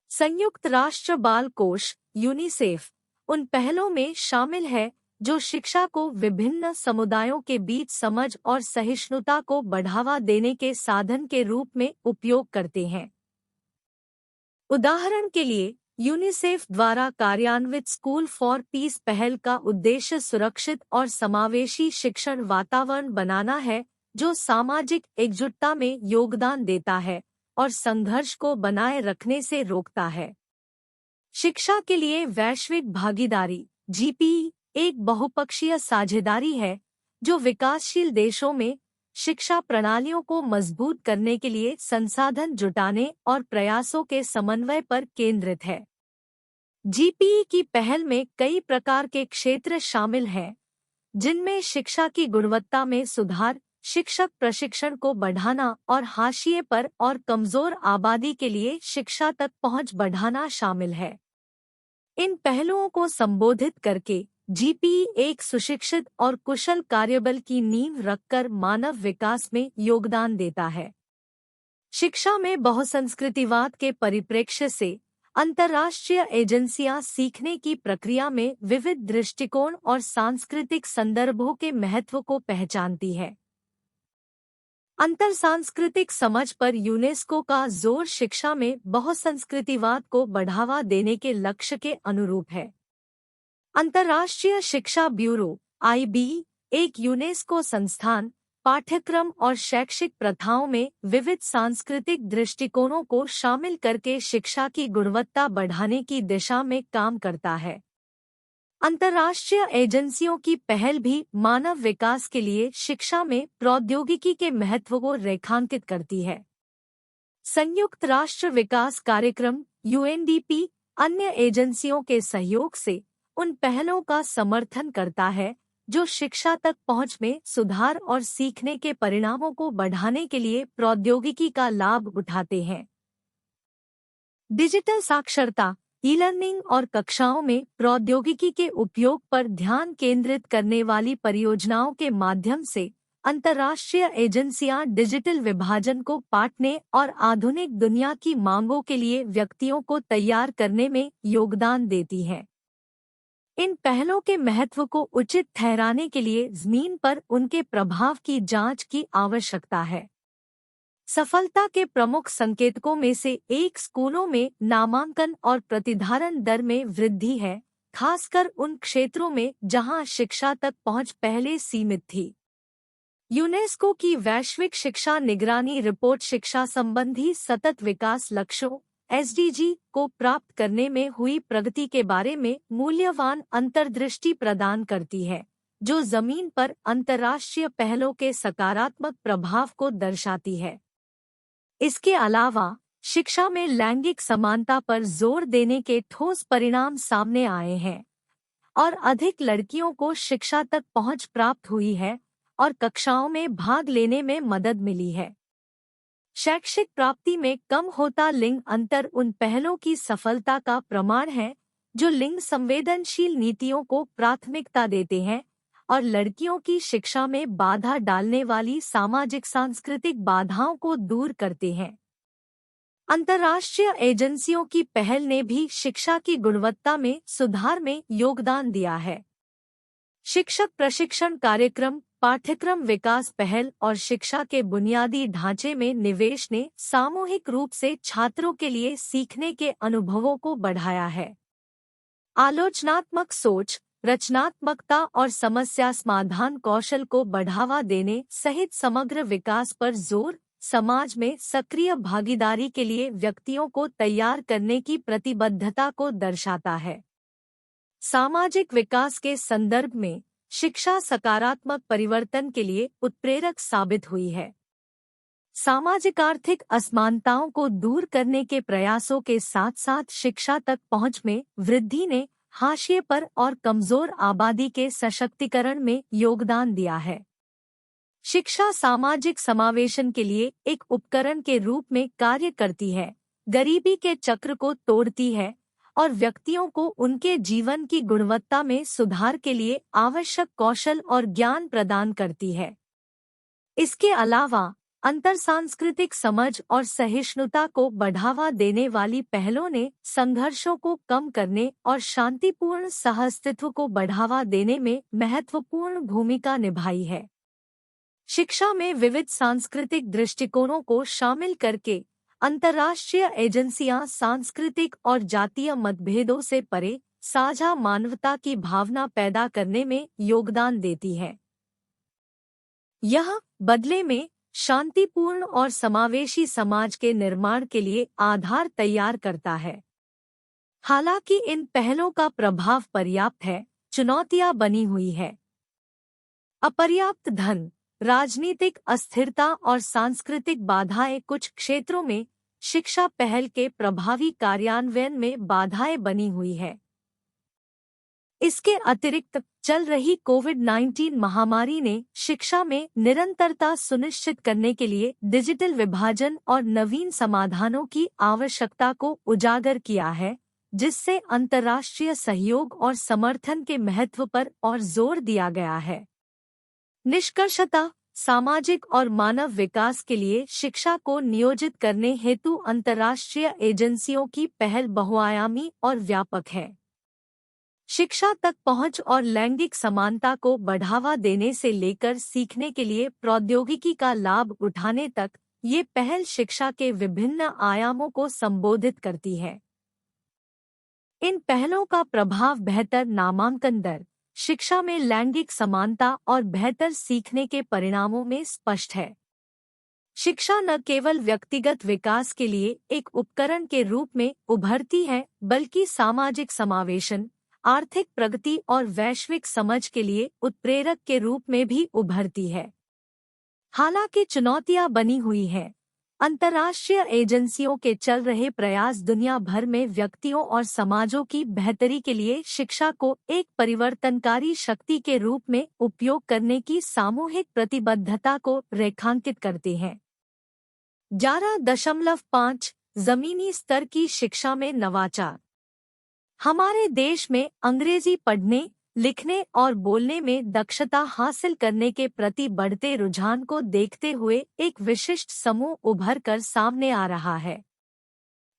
संयुक्त राष्ट्र बाल कोष यूनिसेफ उन पहलों में शामिल है जो शिक्षा को विभिन्न समुदायों के बीच समझ और सहिष्णुता को बढ़ावा देने के साधन के रूप में उपयोग करते हैं। उदाहरण के लिए, यूनिसेफ द्वारा कार्यान्वित स्कूल फॉर पीस पहल का उद्देश्य सुरक्षित और समावेशी शिक्षण वातावरण बनाना है जो सामाजिक एकजुटता में योगदान देता है और संघर्ष को बनाए रखने से रोकता है। शिक्षा के लिए वैश्विक भागीदारी (GPE) एक बहुपक्षीय साझेदारी है जो विकासशील देशों में शिक्षा प्रणालियों को मजबूत करने के लिए संसाधन जुटाने और प्रयासों के समन्वय पर केंद्रित है। GPE की पहल में कई प्रकार के क्षेत्र शामिल हैं, जिनमें शिक्षा की गुणवत्ता में सुधार, शिक्षक प्रशिक्षण को बढ़ाना और हाशिए पर और कमजोर आबादी के लिए शिक्षा तक पहुंच बढ़ाना शामिल है। इन पहलुओं को संबोधित करके जीपीई एक सुशिक्षित और कुशल कार्यबल की नींव रखकर मानव विकास में योगदान देता है। शिक्षा में बहुसंस्कृतिवाद के परिप्रेक्ष्य से अंतर्राष्ट्रीय एजेंसियां सीखने की प्रक्रिया में विविध दृष्टिकोण और सांस्कृतिक संदर्भों के महत्व को पहचानती है। अंतरसांस्कृतिक समझ पर यूनेस्को का जोर शिक्षा में बहुसंस्कृतिवाद को बढ़ावा देने के लक्ष्य के अनुरूप है। अंतर्राष्ट्रीय शिक्षा ब्यूरो (IB) एक यूनेस्को संस्थान पाठ्यक्रम और शैक्षिक प्रथाओं में विविध सांस्कृतिक दृष्टिकोणों को शामिल करके शिक्षा की गुणवत्ता बढ़ाने की दिशा में काम करता है। अंतर्राष्ट्रीय एजेंसियों की पहल भी मानव विकास के लिए शिक्षा में प्रौद्योगिकी के महत्व को रेखांकित करती है। संयुक्त राष्ट्र विकास कार्यक्रम (UNDP) अन्य एजेंसियों के सहयोग से उन पहलों का समर्थन करता है जो शिक्षा तक पहुंच में सुधार और सीखने के परिणामों को बढ़ाने के लिए प्रौद्योगिकी का लाभ उठाते हैं। डिजिटल साक्षरता, ई-लर्निंग और कक्षाओं में प्रौद्योगिकी के उपयोग पर ध्यान केंद्रित करने वाली परियोजनाओं के माध्यम से अंतर्राष्ट्रीय एजेंसियां डिजिटल विभाजन को पाटने और आधुनिक दुनिया की मांगों के लिए व्यक्तियों को तैयार करने में योगदान देती हैं। इन पहलों के महत्व को उचित ठहराने के लिए ज़मीन पर उनके प्रभाव की जांच की आवश्यकता है। सफलता के प्रमुख संकेतकों में से एक स्कूलों में नामांकन और प्रतिधारण दर में वृद्धि है, खासकर उन क्षेत्रों में जहां शिक्षा तक पहुंच पहले सीमित थी। यूनेस्को की वैश्विक शिक्षा निगरानी रिपोर्ट शिक्षा संबंधी सतत विकास लक्ष्यों (SDG) को प्राप्त करने में हुई प्रगति के बारे में मूल्यवान अंतर्दृष्टि प्रदान करती है, जो जमीन पर अंतर्राष्ट्रीय पहलों के सकारात्मक प्रभाव को दर्शाती है। इसके अलावा शिक्षा में लैंगिक समानता पर जोर देने के ठोस परिणाम सामने आए हैं और अधिक लड़कियों को शिक्षा तक पहुंच प्राप्त हुई है और कक्षाओं में भाग लेने में मदद मिली है। शैक्षिक प्राप्ति में कम होता लिंग अंतर उन पहलों की सफलता का प्रमाण है जो लिंग संवेदनशील नीतियों को प्राथमिकता देते हैं और लड़कियों की शिक्षा में बाधा डालने वाली सामाजिक सांस्कृतिक बाधाओं को दूर करते हैं। अंतर्राष्ट्रीय एजेंसियों की पहल ने भी शिक्षा की गुणवत्ता में सुधार में योगदान दिया है। शिक्षक प्रशिक्षण कार्यक्रम, पाठ्यक्रम विकास पहल और शिक्षा के बुनियादी ढांचे में निवेश ने सामूहिक रूप से छात्रों के लिए सीखने के अनुभवों को बढ़ाया है। आलोचनात्मक सोच, रचनात्मकता और समस्या समाधान कौशल को बढ़ावा देने सहित समग्र विकास पर जोर समाज में सक्रिय भागीदारी के लिए व्यक्तियों को तैयार करने की प्रतिबद्धता को दर्शाता है। सामाजिक विकास के संदर्भ में शिक्षा सकारात्मक परिवर्तन के लिए उत्प्रेरक साबित हुई है। सामाजिक आर्थिक असमानताओं को दूर करने के प्रयासों के साथ साथ शिक्षा तक पहुंच में वृद्धि ने हाशिए पर और कमजोर आबादी के सशक्तिकरण में योगदान दिया है। शिक्षा सामाजिक समावेशन के लिए एक उपकरण के रूप में कार्य करती है, गरीबी के चक्र को तोड़ती है और व्यक्तियों को उनके जीवन की गुणवत्ता में सुधार के लिए आवश्यक कौशल और ज्ञान प्रदान करती है। इसके अलावा अंतरसांस्कृतिक समझ और सहिष्णुता को बढ़ावा देने वाली पहलों ने संघर्षों को कम करने और शांतिपूर्ण सहअस्तित्व को बढ़ावा देने में महत्वपूर्ण भूमिका निभाई है। शिक्षा में विविध सांस्कृतिक दृष्टिकोणों को शामिल करके अंतर्राष्ट्रीय एजेंसियां सांस्कृतिक और जातीय मतभेदों से परे साझा मानवता की भावना पैदा करने में योगदान देती है। यह बदले में शांतिपूर्ण और समावेशी समाज के निर्माण के लिए आधार तैयार करता है। हालांकि इन पहलों का प्रभाव पर्याप्त है, चुनौतियां बनी हुई है। अपर्याप्त धन, राजनीतिक अस्थिरता और सांस्कृतिक बाधाएं कुछ क्षेत्रों में शिक्षा पहल के प्रभावी कार्यान्वयन में बाधाएं बनी हुई है। इसके अतिरिक्त चल रही कोविड-19 महामारी ने शिक्षा में निरंतरता सुनिश्चित करने के लिए डिजिटल विभाजन और नवीन समाधानों की आवश्यकता को उजागर किया है, जिससे अंतर्राष्ट्रीय सहयोग और समर्थन के महत्व पर और जोर दिया गया है। निष्कर्षतः सामाजिक और मानव विकास के लिए शिक्षा को नियोजित करने हेतु अंतर्राष्ट्रीय एजेंसियों की पहल बहुआयामी और व्यापक है। शिक्षा तक पहुंच और लैंगिक समानता को बढ़ावा देने से लेकर सीखने के लिए प्रौद्योगिकी का लाभ उठाने तक ये पहल शिक्षा के विभिन्न आयामों को संबोधित करती है। इन पहलों का प्रभाव बेहतर नामांकन दर, शिक्षा में लैंगिक समानता और बेहतर सीखने के परिणामों में स्पष्ट है। शिक्षा न केवल व्यक्तिगत विकास के लिए एक उपकरण के रूप में उभरती है, बल्कि सामाजिक समावेशन, आर्थिक प्रगति और वैश्विक समझ के लिए उत्प्रेरक के रूप में भी उभरती है। हालांकि चुनौतियां बनी हुई हैं। अंतर्राष्ट्रीय एजेंसियों के चल रहे प्रयास दुनिया भर में व्यक्तियों और समाजों की बेहतरी के लिए शिक्षा को एक परिवर्तनकारी शक्ति के रूप में उपयोग करने की सामूहिक प्रतिबद्धता को रेखांकित करते हैं। 11.5 जमीनी स्तर की शिक्षा में नवाचार। हमारे देश में अंग्रेजी पढ़ने, लिखने और बोलने में दक्षता हासिल करने के प्रति बढ़ते रुझान को देखते हुए एक विशिष्ट समूह उभर कर सामने आ रहा है।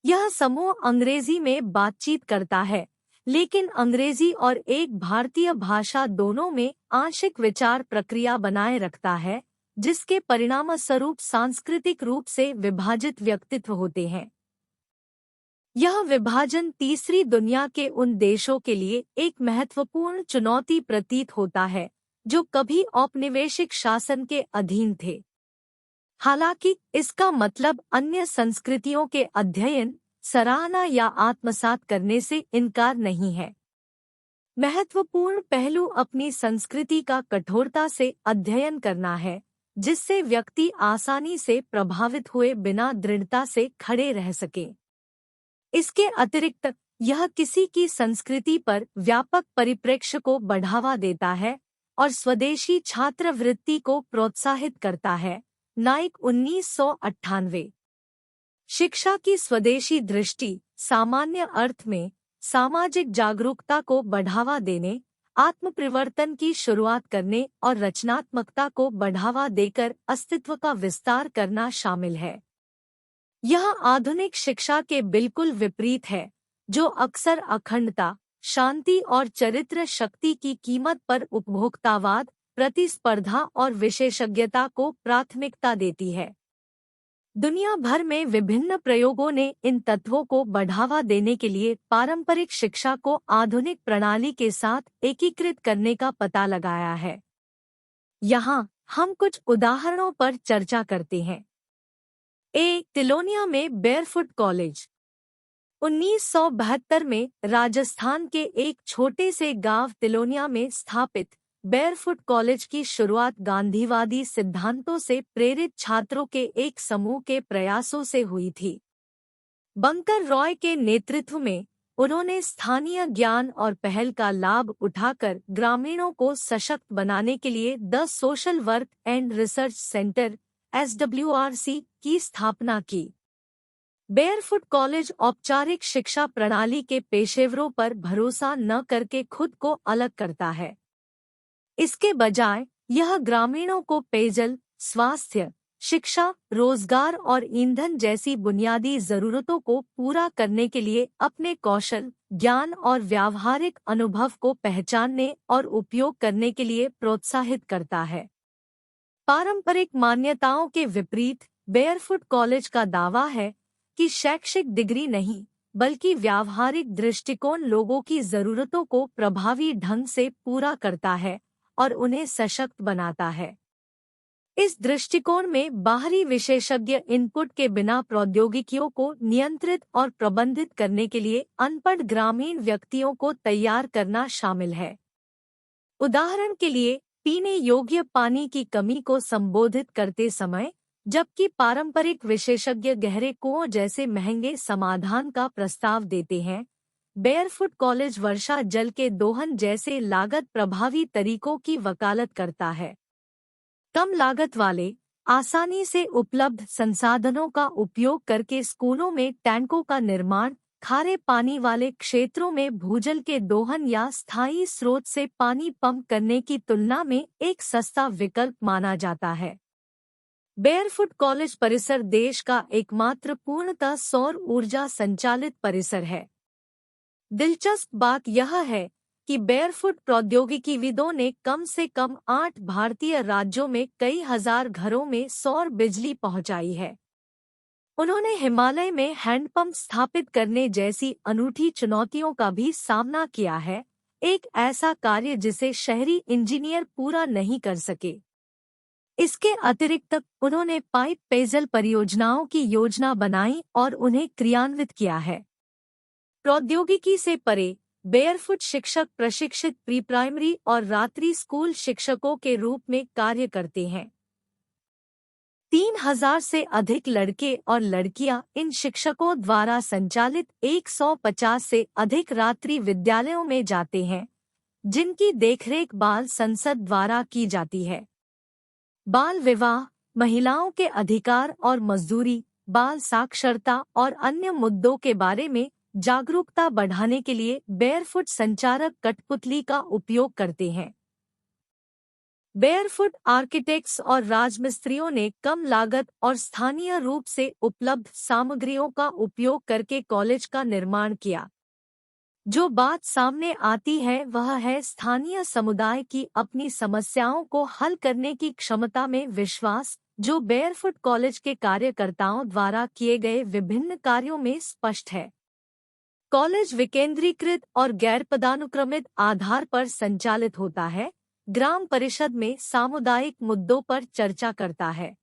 यह समूह अंग्रेजी में बातचीत करता है, लेकिन अंग्रेजी और एक भारतीय भाषा दोनों में आंशिक विचार प्रक्रिया बनाए रखता है, जिसके परिणामस्वरूप सांस्कृतिक रूप से विभाजित व्यक्तित्व होते हैं। यह विभाजन तीसरी दुनिया के उन देशों के लिए एक महत्वपूर्ण चुनौती प्रतीत होता है जो कभी औपनिवेशिक शासन के अधीन थे। हालांकि इसका मतलब अन्य संस्कृतियों के अध्ययन, सराहना या आत्मसात करने से इनकार नहीं है। महत्वपूर्ण पहलू अपनी संस्कृति का कठोरता से अध्ययन करना है, जिससे व्यक्ति आसानी से प्रभावित हुए बिना दृढ़ता से खड़े रह सके। इसके अतिरिक्त यह किसी की संस्कृति पर व्यापक परिप्रेक्ष्य को बढ़ावा देता है और स्वदेशी छात्रवृत्ति को प्रोत्साहित करता है। नाइक 1998। शिक्षा की स्वदेशी दृष्टि सामान्य अर्थ में सामाजिक जागरूकता को बढ़ावा देने, आत्मपरिवर्तन की शुरुआत करने और रचनात्मकता को बढ़ावा देकर अस्तित्व का विस्तार करना शामिल है। यह आधुनिक शिक्षा के बिल्कुल विपरीत है, जो अक्सर अखंडता, शांति और चरित्र शक्ति की कीमत पर उपभोक्तावाद, प्रतिस्पर्धा और विशेषज्ञता को प्राथमिकता देती है। दुनिया भर में विभिन्न प्रयोगों ने इन तत्वों को बढ़ावा देने के लिए पारंपरिक शिक्षा को आधुनिक प्रणाली के साथ एकीकृत करने का पता लगाया है। यहाँ हम कुछ उदाहरणों पर चर्चा करते हैं। तिलोनिया में बेयरफुट कॉलेज। 1972 में राजस्थान के एक छोटे से गांव तिलोनिया में स्थापित बेयरफुट कॉलेज की शुरुआत गांधीवादी सिद्धांतों से प्रेरित छात्रों के एक समूह के प्रयासों से हुई थी। बंकर रॉय के नेतृत्व में उन्होंने स्थानीय ज्ञान और पहल का लाभ उठाकर ग्रामीणों को सशक्त बनाने के लिए the social work and research centre SWRC की स्थापना की। बेयरफुट कॉलेज औपचारिक शिक्षा प्रणाली के पेशेवरों पर भरोसा न करके खुद को अलग करता है। इसके बजाय यह ग्रामीणों को पेयजल, स्वास्थ्य, शिक्षा, रोजगार और ईंधन जैसी बुनियादी जरूरतों को पूरा करने के लिए अपने कौशल, ज्ञान और व्यावहारिक अनुभव को पहचानने और उपयोग करने के लिए प्रोत्साहित करता है। पारंपरिक मान्यताओं के विपरीत बेयरफुट कॉलेज का दावा है कि शैक्षिक डिग्री नहीं, बल्कि व्यावहारिक दृष्टिकोण लोगों की जरूरतों को प्रभावी ढंग से पूरा करता है और उन्हें सशक्त बनाता है। इस दृष्टिकोण में बाहरी विशेषज्ञ इनपुट के बिना प्रौद्योगिकियों को नियंत्रित और प्रबंधित करने के लिए अनपढ़ ग्रामीण व्यक्तियों को तैयार करना शामिल है। उदाहरण के लिए, पीने योग्य पानी की कमी को संबोधित करते समय, जबकि पारंपरिक विशेषज्ञ गहरे कुओं जैसे महंगे समाधान का प्रस्ताव देते हैं, बेयरफुट कॉलेज वर्षा जल के दोहन जैसे लागत प्रभावी तरीकों की वकालत करता है। कम लागत वाले, आसानी से उपलब्ध संसाधनों का उपयोग करके स्कूलों में टैंकों का निर्माण, खारे पानी वाले क्षेत्रों में भूजल के दोहन या स्थायी स्रोत से पानी पंप करने की तुलना में एक सस्ता विकल्प माना जाता है। बेयरफुट कॉलेज परिसर देश का एकमात्र पूर्णतः सौर ऊर्जा संचालित परिसर है। दिलचस्प बात यह है कि बेयरफुट प्रौद्योगिकीविदों ने कम से कम 8 भारतीय राज्यों में कई हजार घरों में सौर बिजली पहुंचाई है। उन्होंने हिमालय में हैंडपंप स्थापित करने जैसी अनूठी चुनौतियों का भी सामना किया है, एक ऐसा कार्य जिसे शहरी इंजीनियर पूरा नहीं कर सके। इसके अतिरिक्त उन्होंने पाइप पेयजल परियोजनाओं की योजना बनाई और उन्हें क्रियान्वित किया है। प्रौद्योगिकी से परे, बेयरफुट शिक्षक प्रशिक्षित प्री प्राइमरी और रात्रि स्कूल शिक्षकों के रूप में कार्य करते हैं। 3000 से अधिक लड़के और लड़कियां इन शिक्षकों द्वारा संचालित 150 से अधिक रात्रि विद्यालयों में जाते हैं, जिनकी देखरेख बाल संसद द्वारा की जाती है। बाल विवाह, महिलाओं के अधिकार और मजदूरी, बाल साक्षरता और अन्य मुद्दों के बारे में जागरूकता बढ़ाने के लिए बेयरफुट संचारक कठपुतली का उपयोग करते हैं। बेयरफुट आर्किटेक्ट्स और राजमिस्त्रियों ने कम लागत और स्थानीय रूप से उपलब्ध सामग्रियों का उपयोग करके कॉलेज का निर्माण किया। जो बात सामने आती है वह है स्थानीय समुदाय की अपनी समस्याओं को हल करने की क्षमता में विश्वास, जो बेयरफुट कॉलेज के कार्यकर्ताओं द्वारा किए गए विभिन्न कार्यों में स्पष्ट है। कॉलेज विकेंद्रीकृत और गैर पदानुक्रमित आधार पर संचालित होता है, ग्राम परिषद में सामुदायिक मुद्दों पर चर्चा करता है।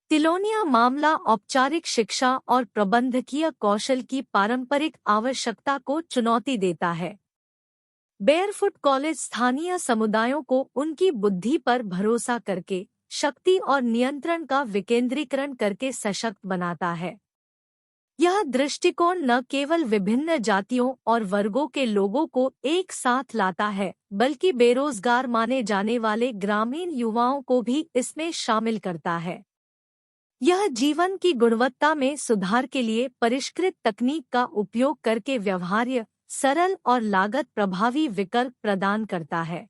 तिलोनिया मामला औपचारिक शिक्षा और प्रबंधकीय कौशल की पारंपरिक आवश्यकता को चुनौती देता है। बेयरफुट कॉलेज स्थानीय समुदायों को उनकी बुद्धि पर भरोसा करके, शक्ति और नियंत्रण का विकेंद्रीकरण करके सशक्त बनाता है। यह दृष्टिकोण न केवल विभिन्न जातियों और वर्गों के लोगों को एक साथ लाता है, बल्कि बेरोजगार माने जाने वाले ग्रामीण युवाओं को भी इसमें शामिल करता है। यह जीवन की गुणवत्ता में सुधार के लिए परिष्कृत तकनीक का उपयोग करके व्यवहार्य, सरल और लागत प्रभावी विकल्प प्रदान करता है।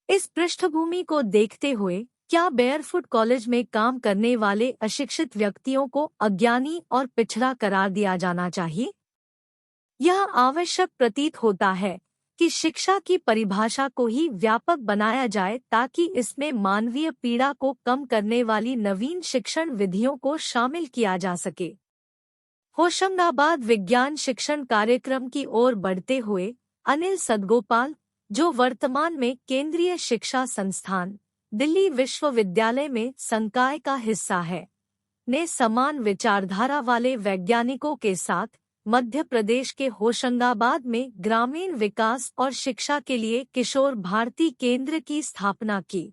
इस पृष्ठभूमि को देखते हुए, क्या बेयरफुट कॉलेज में काम करने वाले अशिक्षित व्यक्तियों को अज्ञानी और पिछड़ा करार दिया जाना चाहिए? यह आवश्यक प्रतीत होता है कि शिक्षा की परिभाषा को ही व्यापक बनाया जाए ताकि इसमें मानवीय पीड़ा को कम करने वाली नवीन शिक्षण विधियों को शामिल किया जा सके। होशंगाबाद विज्ञान शिक्षण कार्यक्रम की ओर बढ़ते हुए अनिल सदगोपाल, जो वर्तमान में केंद्रीय शिक्षा संस्थान दिल्ली विश्वविद्यालय में संकाय का हिस्सा है, ने समान विचारधारा वाले वैज्ञानिकों के साथ मध्य प्रदेश के होशंगाबाद में ग्रामीण विकास और शिक्षा के लिए किशोर भारती केंद्र की स्थापना की।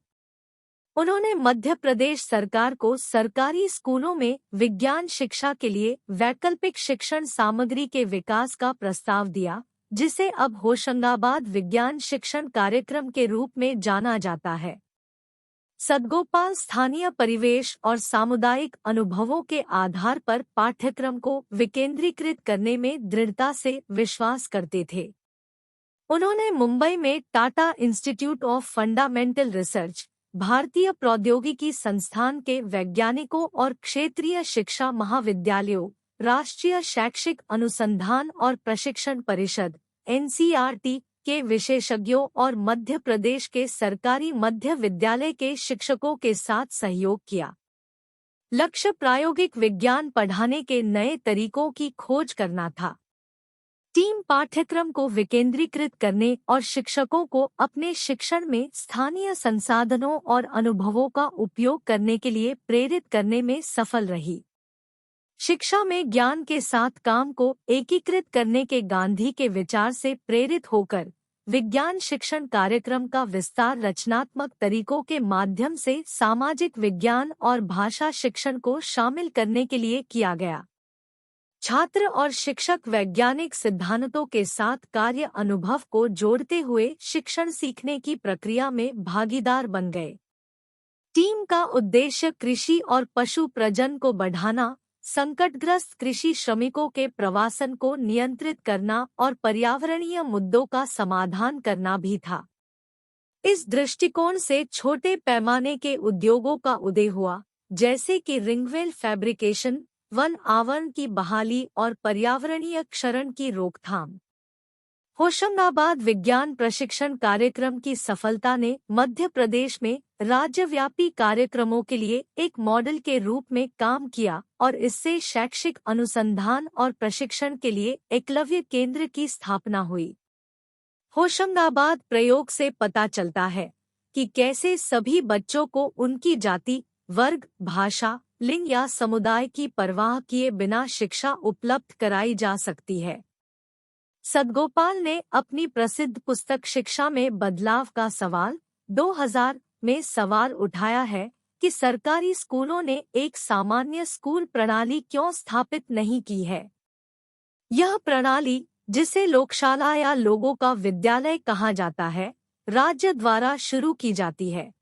उन्होंने मध्य प्रदेश सरकार को सरकारी स्कूलों में विज्ञान शिक्षा के लिए वैकल्पिक शिक्षण सामग्री के विकास का प्रस्ताव दिया, जिसे अब होशंगाबाद विज्ञान शिक्षण कार्यक्रम के रूप में जाना जाता है। सदगोपाल स्थानीय परिवेश और सामुदायिक अनुभवों के आधार पर पाठ्यक्रम को विकेंद्रीकृत करने में दृढ़ता से विश्वास करते थे। उन्होंने मुंबई में Tata institute of fundamental research, भारतीय प्रौद्योगिकी संस्थान के वैज्ञानिकों और क्षेत्रीय शिक्षा महाविद्यालयों, राष्ट्रीय शैक्षिक अनुसंधान और प्रशिक्षण परिषद (NCERT) के विशेषज्ञों और मध्य प्रदेश के सरकारी मध्य विद्यालय के शिक्षकों के साथ सहयोग किया। लक्ष्य प्रायोगिक विज्ञान पढ़ाने के नए तरीकों की खोज करना था। टीम पाठ्यक्रम को विकेंद्रीकृत करने और शिक्षकों को अपने शिक्षण में स्थानीय संसाधनों और अनुभवों का उपयोग करने के लिए प्रेरित करने में सफल रही। शिक्षा में ज्ञान के साथ काम को एकीकृत करने के गांधी के विचार से प्रेरित होकर विज्ञान शिक्षण कार्यक्रम का विस्तार रचनात्मक तरीकों के माध्यम से सामाजिक विज्ञान और भाषा शिक्षण को शामिल करने के लिए किया गया। छात्र और शिक्षक वैज्ञानिक सिद्धांतों के साथ कार्य अनुभव को जोड़ते हुए शिक्षण सीखने की प्रक्रिया में भागीदार बन गए। टीम का उद्देश्य कृषि और पशु प्रजनन को बढ़ाना, संकटग्रस्त कृषि श्रमिकों के प्रवासन को नियंत्रित करना और पर्यावरणीय मुद्दों का समाधान करना भी था। इस दृष्टिकोण से छोटे पैमाने के उद्योगों का उदय हुआ, जैसे कि रिंगवेल फैब्रिकेशन, वन आवरण की बहाली और पर्यावरणीय क्षरण की रोकथाम। होशंगाबाद विज्ञान प्रशिक्षण कार्यक्रम की सफलता ने मध्य प्रदेश में राज्यव्यापी कार्यक्रमों के लिए एक मॉडल के रूप में काम किया और इससे शैक्षिक अनुसंधान और प्रशिक्षण के लिए एकलव्य केंद्र की स्थापना हुई। होशंगाबाद प्रयोग से पता चलता है कि कैसे सभी बच्चों को उनकी जाति, वर्ग, भाषा, लिंग या समुदाय की परवाह किए बिना शिक्षा उपलब्ध कराई जा सकती है। सदगोपाल ने अपनी प्रसिद्ध पुस्तक शिक्षा में बदलाव का सवाल 2000 में सवाल उठाया है कि सरकारी स्कूलों ने एक सामान्य स्कूल प्रणाली क्यों स्थापित नहीं की है। यह प्रणाली, जिसे लोकशाला या लोगों का विद्यालय कहा जाता है, राज्य द्वारा शुरू की जाती है।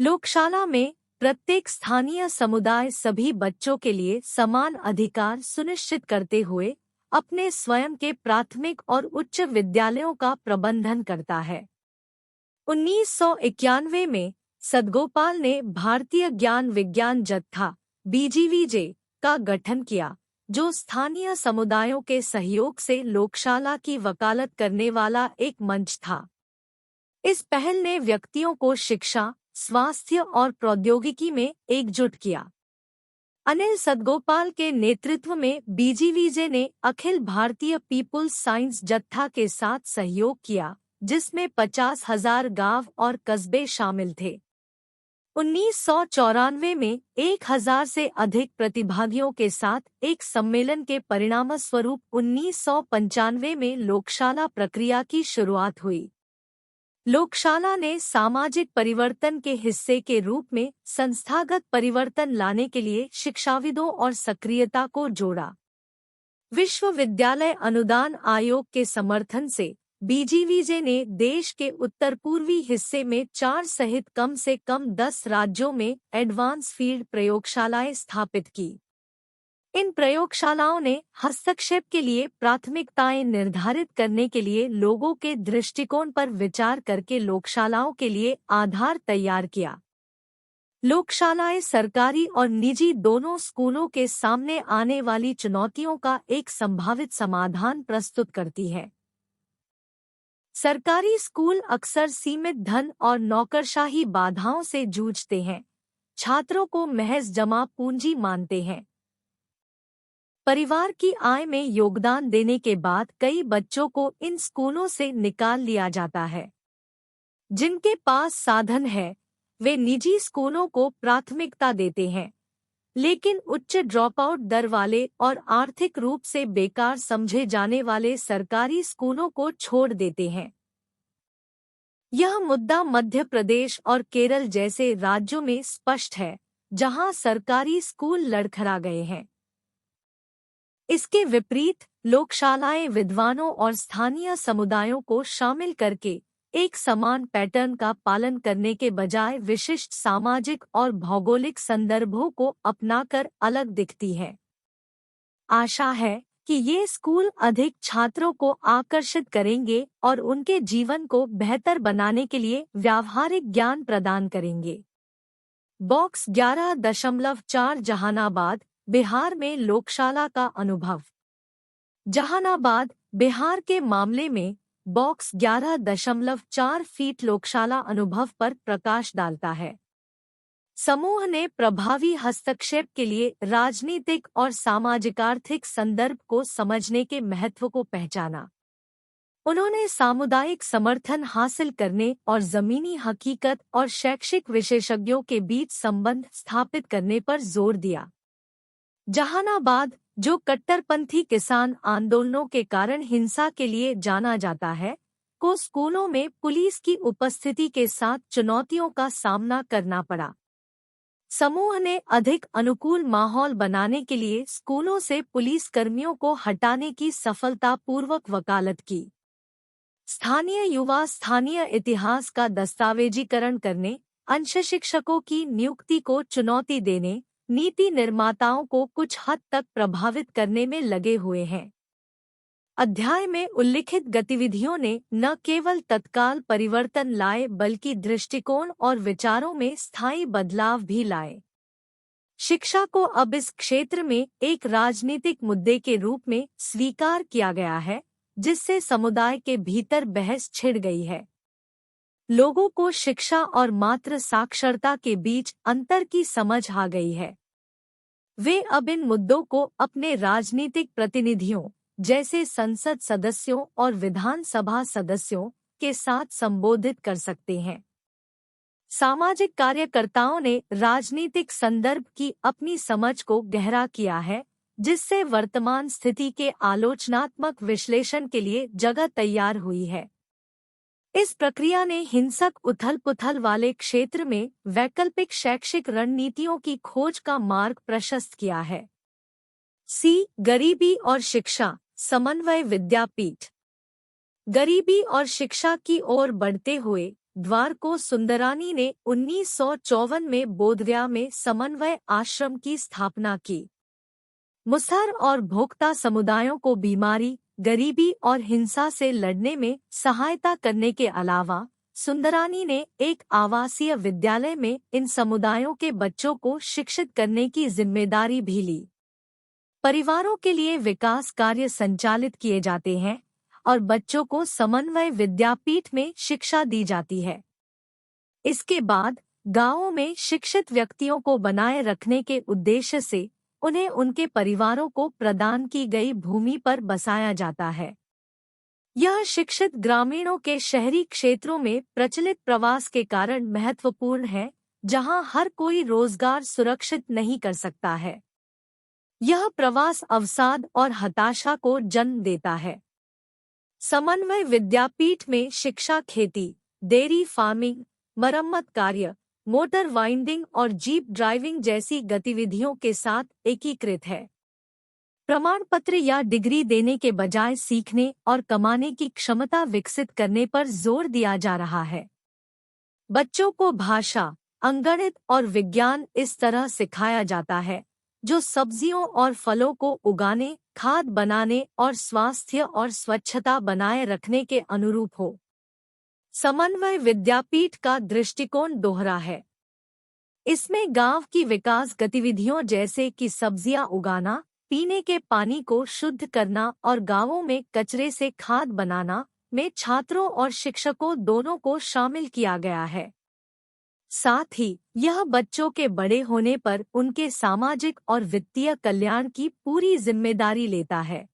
लोकशाला में प्रत्येक स्थानीय समुदाय सभी बच्चों के लिए समान अधिकार सुनिश्चित करते हुए अपने स्वयं के प्राथमिक और उच्च विद्यालयों का प्रबंधन करता है। 1991 में सदगोपाल ने भारतीय ज्ञान विज्ञान जत्था (BGVJ) का गठन किया, जो स्थानीय समुदायों के सहयोग से लोकशाला की वकालत करने वाला एक मंच था। इस पहल ने व्यक्तियों को शिक्षा, स्वास्थ्य और प्रौद्योगिकी में एकजुट किया। अनिल सदगोपाल के नेतृत्व में BGVJ ने अखिल भारतीय पीपुल्स साइंस जत्था के साथ सहयोग किया, जिसमें 50,000 गांव और कस्बे शामिल थे। 1994 में 1,000 से अधिक प्रतिभागियों के साथ एक सम्मेलन के परिणामस्वरूप 1995 में लोकशाला प्रक्रिया की शुरुआत हुई। लोकशाला ने सामाजिक परिवर्तन के हिस्से के रूप में संस्थागत परिवर्तन लाने के लिए शिक्षाविदों और सक्रियता को जोड़ा। विश्वविद्यालय अनुदान आयोग के समर्थन से BGVJ ने देश के उत्तर पूर्वी हिस्से में 4 सहित कम से कम 10 राज्यों में एडवांस फील्ड प्रयोगशालाएं स्थापित की। इन प्रयोगशालाओं ने हस्तक्षेप के लिए प्राथमिकताएं निर्धारित करने के लिए लोगों के दृष्टिकोण पर विचार करके लोकशालाओं के लिए आधार तैयार किया। लोकशालाएं सरकारी और निजी दोनों स्कूलों के सामने आने वाली चुनौतियों का एक संभावित समाधान प्रस्तुत करती है। सरकारी स्कूल अक्सर सीमित धन और नौकरशाही बाधाओं से जूझते हैं, छात्रों को महज जमा पूंजी मानते हैं। परिवार की आय में योगदान देने के बाद कई बच्चों को इन स्कूलों से निकाल लिया जाता है। जिनके पास साधन है, वे निजी स्कूलों को प्राथमिकता देते हैं, लेकिन उच्च ड्रॉपआउट दर वाले और आर्थिक रूप से बेकार समझे जाने वाले सरकारी स्कूलों को छोड़ देते हैं। यह मुद्दा मध्य प्रदेश और केरल जैसे राज्यों में स्पष्ट है, जहां सरकारी स्कूल लड़खड़ा गए हैं। इसके विपरीत लोकशालाएं विद्वानों और स्थानीय समुदायों को शामिल करके एक समान पैटर्न का पालन करने के बजाय विशिष्ट सामाजिक और भौगोलिक संदर्भों को अपनाकर अलग दिखती है। आशा है कि ये स्कूल अधिक छात्रों को आकर्षित करेंगे और उनके जीवन को बेहतर बनाने के लिए व्यावहारिक ज्ञान प्रदान करेंगे। बॉक्स 11.4 जहानाबाद, बिहार में लोकशाला का अनुभव। जहानाबाद, बिहार के मामले में बॉक्स 11.4 फीट लोकशाला अनुभव पर प्रकाश डालता है। समूह ने प्रभावी हस्तक्षेप के लिए राजनीतिक और सामाजिक-आर्थिक संदर्भ को समझने के महत्व को पहचाना। उन्होंने सामुदायिक समर्थन हासिल करने और जमीनी हकीकत और शैक्षिक विशेषज्ञों के बीच संबंध स्थापित करने पर जोर दिया। जहानाबाद, जो कट्टरपंथी किसान आंदोलनों के कारण हिंसा के लिए जाना जाता है, को स्कूलों में पुलिस की उपस्थिति के साथ चुनौतियों का सामना करना पड़ा। समूह ने अधिक अनुकूल माहौल बनाने के लिए स्कूलों से पुलिस कर्मियों को हटाने की सफलतापूर्वक वकालत की। स्थानीय युवा स्थानीय इतिहास का दस्तावेजीकरण करने, अंश शिक्षकों की नियुक्ति को चुनौती देने, नीति निर्माताओं को कुछ हद तक प्रभावित करने में लगे हुए हैं। अध्याय में उल्लिखित गतिविधियों ने न केवल तत्काल परिवर्तन लाए बल्कि दृष्टिकोण और विचारों में स्थायी बदलाव भी लाए। शिक्षा को अब इस क्षेत्र में एक राजनीतिक मुद्दे के रूप में स्वीकार किया गया है, जिससे समुदाय के भीतर बहस छिड़ गई है। लोगों को शिक्षा और मात्र साक्षरता के बीच अंतर की समझ आ गई है। वे अब इन मुद्दों को अपने राजनीतिक प्रतिनिधियों जैसे संसद सदस्यों और विधानसभा सदस्यों के साथ संबोधित कर सकते हैं। सामाजिक कार्यकर्ताओं ने राजनीतिक संदर्भ की अपनी समझ को गहरा किया है, जिससे वर्तमान स्थिति के आलोचनात्मक विश्लेषण के लिए जगह तैयार हुई है। इस प्रक्रिया ने हिंसक उथल-पुथल वाले क्षेत्र में वैकल्पिक शैक्षिक रणनीतियों की खोज का मार्ग प्रशस्त किया है। गरीबी और शिक्षा समन्वय विद्यापीठ। गरीबी और शिक्षा की ओर बढ़ते हुए द्वार को सुंदरानी ने 1954 में बोधगया में समन्वय आश्रम की स्थापना की। मुसहर और भोक्ता समुदायों को बीमारी, गरीबी और हिंसा से लड़ने में सहायता करने के अलावा सुंदरानी ने एक आवासीय विद्यालय में इन समुदायों के बच्चों को शिक्षित करने की जिम्मेदारी भी ली। परिवारों के लिए विकास कार्य संचालित किए जाते हैं और बच्चों को समन्वय विद्यापीठ में शिक्षा दी जाती है। इसके बाद गांवों में शिक्षित व्यक्तियों को बनाए रखने के उद्देश्य से उन्हें उनके परिवारों को प्रदान की गई भूमि पर बसाया जाता है। यह शिक्षित ग्रामीणों के शहरी क्षेत्रों में प्रचलित प्रवास के कारण महत्वपूर्ण है, जहां हर कोई रोजगार सुरक्षित नहीं कर सकता है। यह प्रवास अवसाद और हताशा को जन्म देता है। समन्वय विद्यापीठ में शिक्षा खेती, डेयरी फार्मिंग, मरम्मत कार्य, मोटर वाइंडिंग और जीप ड्राइविंग जैसी गतिविधियों के साथ एकीकृत है। प्रमाण पत्र या डिग्री देने के बजाय सीखने और कमाने की क्षमता विकसित करने पर जोर दिया जा रहा है। बच्चों को भाषा, अंकगणित और विज्ञान इस तरह सिखाया जाता है जो सब्जियों और फलों को उगाने, खाद बनाने और स्वास्थ्य और स्वच्छता बनाए रखने के अनुरूप हो। समन्वय विद्यापीठ का दृष्टिकोण दोहरा है। इसमें गांव की विकास गतिविधियों जैसे कि सब्जियां उगाना, पीने के पानी को शुद्ध करना और गांवों में कचरे से खाद बनाना में छात्रों और शिक्षकों दोनों को शामिल किया गया है। साथ ही यह बच्चों के बड़े होने पर उनके सामाजिक और वित्तीय कल्याण की पूरी जिम्मेदारी लेता है।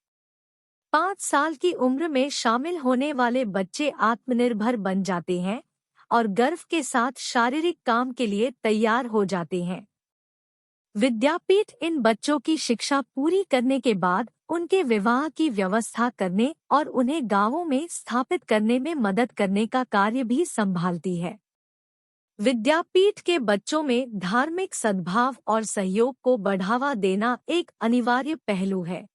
5 साल की उम्र में शामिल होने वाले बच्चे आत्मनिर्भर बन जाते हैं और गर्व के साथ शारीरिक काम के लिए तैयार हो जाते हैं। विद्यापीठ इन बच्चों की शिक्षा पूरी करने के बाद उनके विवाह की व्यवस्था करने और उन्हें गांवों में स्थापित करने में मदद करने का कार्य भी संभालती है। विद्यापीठ के बच्चों में धार्मिक सद्भाव और सहयोग को बढ़ावा देना एक अनिवार्य पहलू है।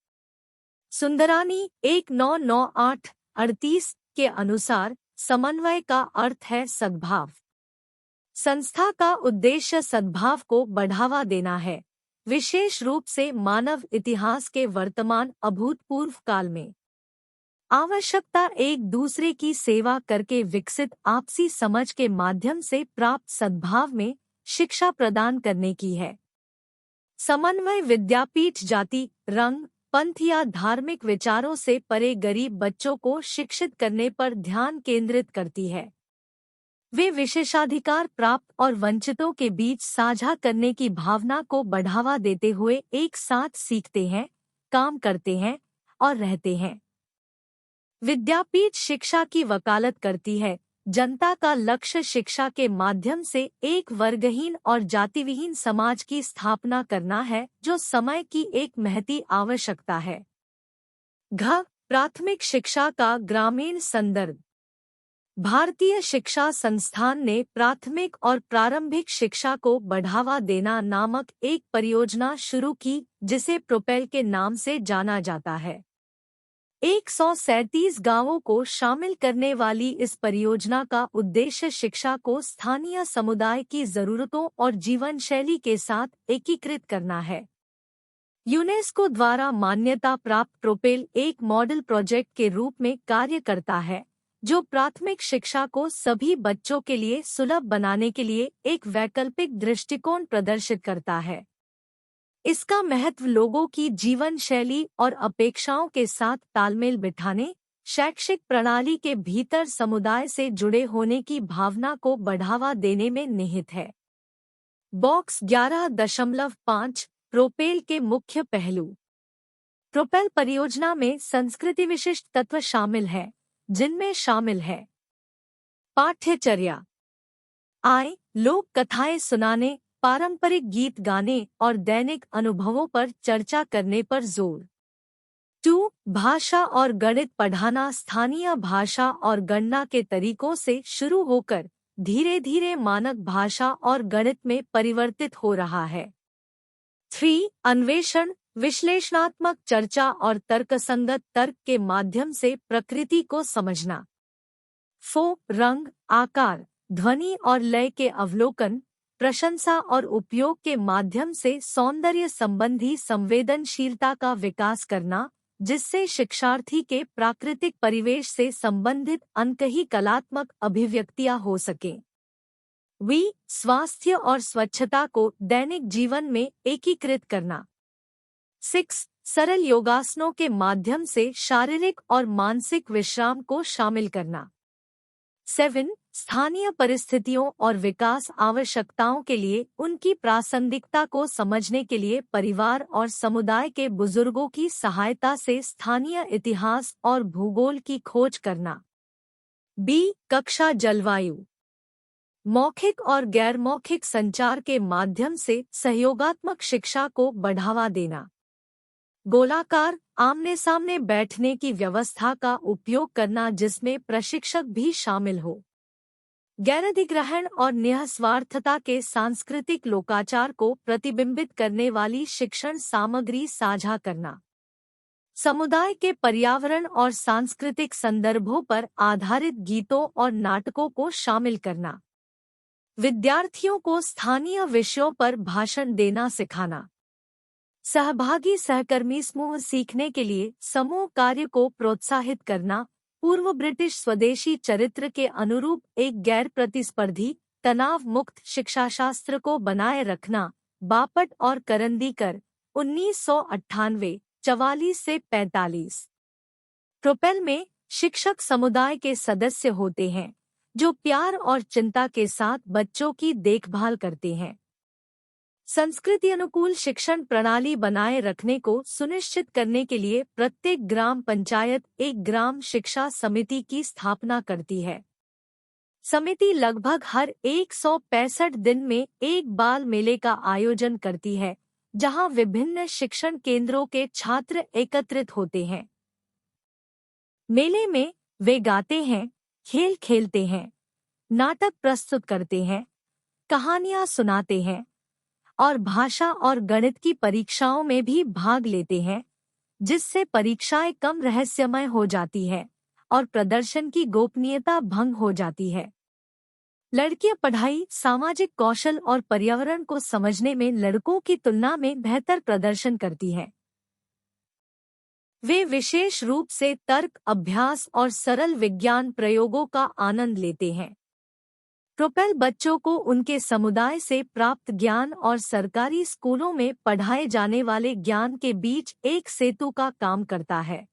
सुंदरानी 1998-38 के अनुसार समन्वय का अर्थ है सद्भाव। संस्था का उद्देश्य सद्भाव को बढ़ावा देना है, विशेष रूप से मानव इतिहास के वर्तमान अभूतपूर्व काल में। आवश्यकता एक दूसरे की सेवा करके विकसित आपसी समझ के माध्यम से प्राप्त सद्भाव में शिक्षा प्रदान करने की है। समन्वय विद्यापीठ जाति, रंग, पंथ या धार्मिक विचारों से परे गरीब बच्चों को शिक्षित करने पर ध्यान केंद्रित करती है। वे विशेषाधिकार प्राप्त और वंचितों के बीच साझा करने की भावना को बढ़ावा देते हुए एक साथ सीखते हैं, काम करते हैं और रहते हैं। विद्यापीठ शिक्षा की वकालत करती है। जनता का लक्ष्य शिक्षा के माध्यम से एक वर्गहीन और जातिविहीन समाज की स्थापना करना है, जो समय की एक महती आवश्यकता है। प्राथमिक शिक्षा का ग्रामीण संदर्भ। भारतीय शिक्षा संस्थान ने प्राथमिक और प्रारंभिक शिक्षा को बढ़ावा देना नामक एक परियोजना शुरू की, जिसे प्रोपेल के नाम से जाना जाता है। 137 गांवों को शामिल करने वाली इस परियोजना का उद्देश्य शिक्षा को स्थानीय समुदाय की जरूरतों और जीवन शैली के साथ एकीकृत करना है। यूनेस्को द्वारा मान्यता प्राप्त प्रोपेल एक मॉडल प्रोजेक्ट के रूप में कार्य करता है, जो प्राथमिक शिक्षा को सभी बच्चों के लिए सुलभ बनाने के लिए एक वैकल्पिक दृष्टिकोण प्रदर्शित करता है। इसका महत्व लोगों की जीवन शैली और अपेक्षाओं के साथ तालमेल बिठाने, शैक्षिक प्रणाली के भीतर समुदाय से जुड़े होने की भावना को बढ़ावा देने में निहित है। बॉक्स 11.5 प्रोपेल के मुख्य पहलू। प्रोपेल परियोजना में संस्कृति विशिष्ट तत्व शामिल हैं, जिनमें शामिल है पाठ्यचर्या, आय, लोक कथाएं सुनाने, पारंपरिक गीत गाने और दैनिक अनुभवों पर चर्चा करने पर जोर। 2. भाषा और गणित पढ़ाना, स्थानीय भाषा और गणना के तरीकों से शुरू होकर धीरे धीरे मानक भाषा और गणित में परिवर्तित हो रहा है। 3. अन्वेषण, विश्लेषणात्मक चर्चा और तर्कसंगत तर्क के माध्यम से प्रकृति को समझना। 4. रंग, आकार, ध्वनि और लय के अवलोकन, प्रशंसा और उपयोग के माध्यम से सौंदर्य संबंधी संवेदनशीलता का विकास करना, जिससे शिक्षार्थी के प्राकृतिक परिवेश से संबंधित अनकही कलात्मक अभिव्यक्तियां हो सकें। स्वास्थ्य और स्वच्छता को दैनिक जीवन में एकीकृत करना। 6. सरल योगासनों के माध्यम से शारीरिक और मानसिक विश्राम को शामिल करना। 7. स्थानीय परिस्थितियों और विकास आवश्यकताओं के लिए उनकी प्रासंगिकता को समझने के लिए परिवार और समुदाय के बुजुर्गों की सहायता से स्थानीय इतिहास और भूगोल की खोज करना। कक्षा जलवायु, मौखिक और गैर मौखिक संचार के माध्यम से सहयोगात्मक शिक्षा को बढ़ावा देना। गोलाकार, आमने सामने बैठने की व्यवस्था का उपयोग करना जिसमें प्रशिक्षक भी शामिल हो। गैराधिग्रहण और निःस्वार्थता के सांस्कृतिक लोकाचार को प्रतिबिंबित करने वाली शिक्षण सामग्री साझा करना। समुदाय के पर्यावरण और सांस्कृतिक संदर्भों पर आधारित गीतों और नाटकों को शामिल करना। विद्यार्थियों को स्थानीय विषयों पर भाषण देना सिखाना। सहभागी सहकर्मी समूह सीखने के लिए समूह कार्य को प्रोत्साहित करना। पूर्व ब्रिटिश स्वदेशी चरित्र के अनुरूप एक गैर प्रतिस्पर्धी, तनाव मुक्त शिक्षाशास्त्र को बनाए रखना। बापट और करंदीकर, 1998, 44 से 45। प्रोपेल में शिक्षक समुदाय के सदस्य होते हैं, जो प्यार और चिंता के साथ बच्चों की देखभाल करते हैं। संस्कृति अनुकूल शिक्षण प्रणाली बनाए रखने को सुनिश्चित करने के लिए प्रत्येक ग्राम पंचायत एक ग्राम शिक्षा समिति की स्थापना करती है। समिति लगभग हर 165 दिन में एक बाल मेले का आयोजन करती है, जहां विभिन्न शिक्षण केंद्रों के छात्र एकत्रित होते हैं। मेले में वे गाते हैं, खेल खेलते हैं, नाटक प्रस्तुत करते हैं, कहानियां सुनाते हैं और भाषा और गणित की परीक्षाओं में भी भाग लेते हैं, जिससे परीक्षाएं कम रहस्यमय हो जाती है और प्रदर्शन की गोपनीयता भंग हो जाती है। लड़कियां पढ़ाई, सामाजिक कौशल और पर्यावरण को समझने में लड़कों की तुलना में बेहतर प्रदर्शन करती हैं। वे विशेष रूप से तर्क अभ्यास और सरल विज्ञान प्रयोगों का आनंद लेते हैं। प्रोपेल बच्चों को उनके समुदाय से प्राप्त ज्ञान और सरकारी स्कूलों में पढ़ाए जाने वाले ज्ञान के बीच एक सेतु का काम करता है।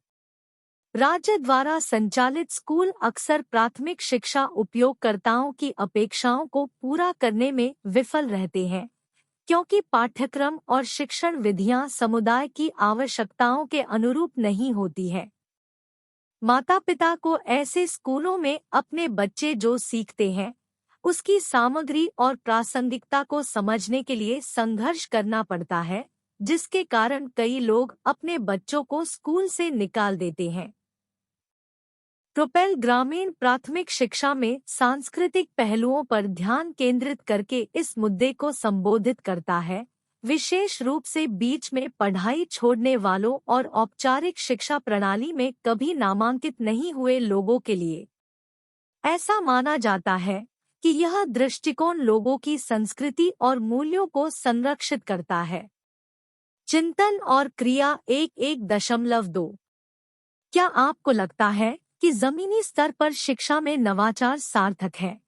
राज्य द्वारा संचालित स्कूल अक्सर प्राथमिक शिक्षा उपयोगकर्ताओं की अपेक्षाओं को पूरा करने में विफल रहते हैं, क्योंकि पाठ्यक्रम और शिक्षण विधियां समुदाय की आवश्यकताओं के अनुरूप नहीं होती है। माता-पिता को ऐसे स्कूलों में अपने बच्चे जो सीखते हैं, उसकी सामग्री और प्रासंगिकता को समझने के लिए संघर्ष करना पड़ता है, जिसके कारण कई लोग अपने बच्चों को स्कूल से निकाल देते हैं। प्रोपेल ग्रामीण प्राथमिक शिक्षा में सांस्कृतिक पहलुओं पर ध्यान केंद्रित करके इस मुद्दे को संबोधित करता है, विशेष रूप से बीच में पढ़ाई छोड़ने वालों और औपचारिक शिक्षा प्रणाली में कभी नामांकित नहीं हुए लोगों के लिए। ऐसा माना जाता है कि यह दृष्टिकोण लोगों की संस्कृति और मूल्यों को संरक्षित करता है। चिंतन और क्रिया 1.1.2। क्या आपको लगता है कि जमीनी स्तर पर शिक्षा में नवाचार सार्थक है?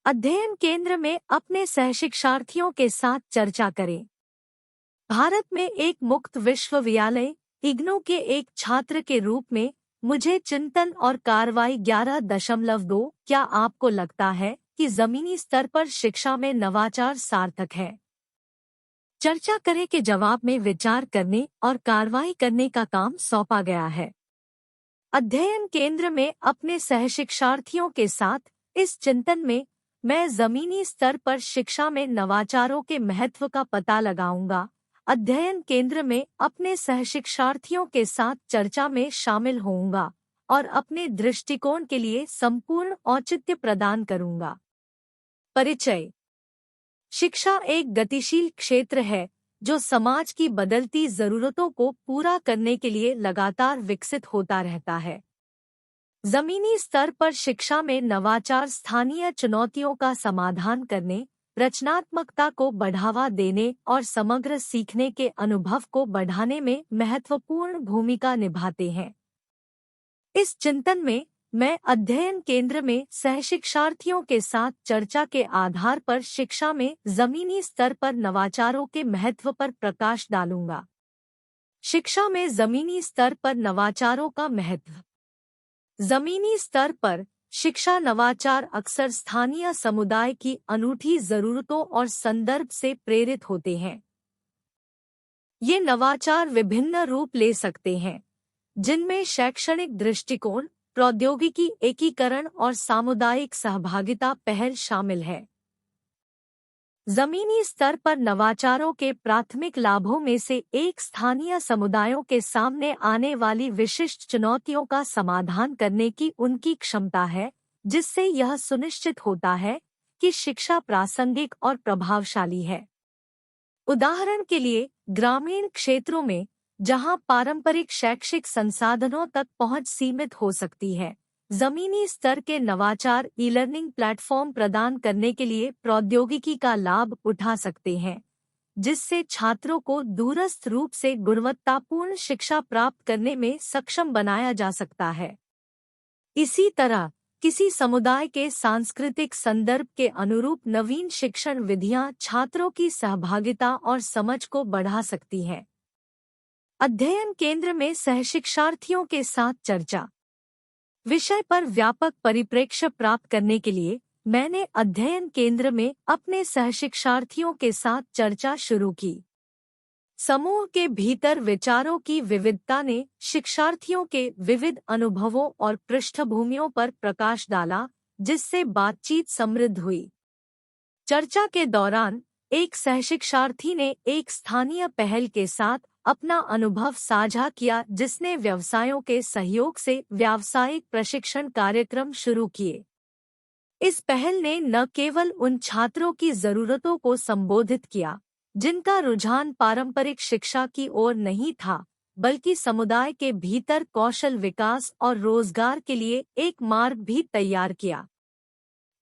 अध्ययन केंद्र में अपने सहशिक्षार्थियों के साथ चर्चा करें। भारत में एक मुक्त विश्वविद्यालय इग्नू के एक छात्र के रूप में मुझे चिंतन और कार्रवाई 11.2। क्या आपको लगता है कि जमीनी स्तर पर शिक्षा में नवाचार सार्थक है? चर्चा करें के जवाब में विचार करने और कार्रवाई करने का काम सौंपा गया है। अध्ययन केंद्र में अपने सहशिक्षार्थियों के साथ इस चिंतन में मैं जमीनी स्तर पर शिक्षा में नवाचारों के महत्व का पता लगाऊंगा। अध्ययन केंद्र में अपने सहशिक्षार्थियों के साथ चर्चा में शामिल होऊंगा और अपने दृष्टिकोण के लिए संपूर्ण औचित्य प्रदान करूंगा। परिचय। शिक्षा एक गतिशील क्षेत्र है जो समाज की बदलती जरूरतों को पूरा करने के लिए लगातार विकसित होता रहता है। जमीनी स्तर पर शिक्षा में नवाचार स्थानीय चुनौतियों का समाधान करने, रचनात्मकता को बढ़ावा देने और समग्र सीखने के अनुभव को बढ़ाने में महत्वपूर्ण भूमिका निभाते हैं। इस चिंतन में मैं अध्ययन केंद्र में सहशिक्षार्थियों के साथ चर्चा के आधार पर शिक्षा में जमीनी स्तर पर नवाचारों के महत्व पर प्रकाश डालूंगा। शिक्षा में जमीनी स्तर पर नवाचारों का महत्व। जमीनी स्तर पर शिक्षा नवाचार अक्सर स्थानीय समुदाय की अनूठी जरूरतों और संदर्भ से प्रेरित होते हैं। ये नवाचार विभिन्न रूप ले सकते हैं, जिनमें शैक्षणिक दृष्टिकोण, प्रौद्योगिकी एकीकरण और सामुदायिक सहभागिता पहल शामिल है। जमीनी स्तर पर नवाचारों के प्राथमिक लाभों में से एक स्थानीय समुदायों के सामने आने वाली विशिष्ट चुनौतियों का समाधान करने की उनकी क्षमता है, जिससे यह सुनिश्चित होता है कि शिक्षा प्रासंगिक और प्रभावशाली है। उदाहरण के लिए, ग्रामीण क्षेत्रों में जहां पारंपरिक शैक्षिक संसाधनों तक पहुंच सीमित हो सकती है, जमीनी स्तर के नवाचार ई-लर्निंग प्लेटफॉर्म प्रदान करने के लिए प्रौद्योगिकी का लाभ उठा सकते हैं, जिससे छात्रों को दूरस्थ रूप से गुणवत्तापूर्ण शिक्षा प्राप्त करने में सक्षम बनाया जा सकता है। इसी तरह, किसी समुदाय के सांस्कृतिक संदर्भ के अनुरूप नवीन शिक्षण विधियां छात्रों की सहभागिता और समझ को बढ़ा सकती हैं। अध्ययन केंद्र में सहशिक्षार्थियों के साथ चर्चा विषय पर व्यापक परिप्रेक्ष्य प्राप्त करने के लिए मैंने अध्ययन केंद्र में अपने सहशिक्षार्थियों के साथ चर्चा शुरू की। समूह के भीतर विचारों की विविधता ने शिक्षार्थियों के विविध अनुभवों और पृष्ठभूमियों पर प्रकाश डाला, जिससे बातचीत समृद्ध हुई। चर्चा के दौरान एक सहशिक्षार्थी ने एक स्थानीय पहल के साथ अपना अनुभव साझा किया, जिसने व्यवसायों के सहयोग से व्यावसायिक प्रशिक्षण कार्यक्रम शुरू किए। इस पहल ने न केवल उन छात्रों की जरूरतों को संबोधित किया जिनका रुझान पारंपरिक शिक्षा की ओर नहीं था, बल्कि समुदाय के भीतर कौशल विकास और रोजगार के लिए एक मार्ग भी तैयार किया।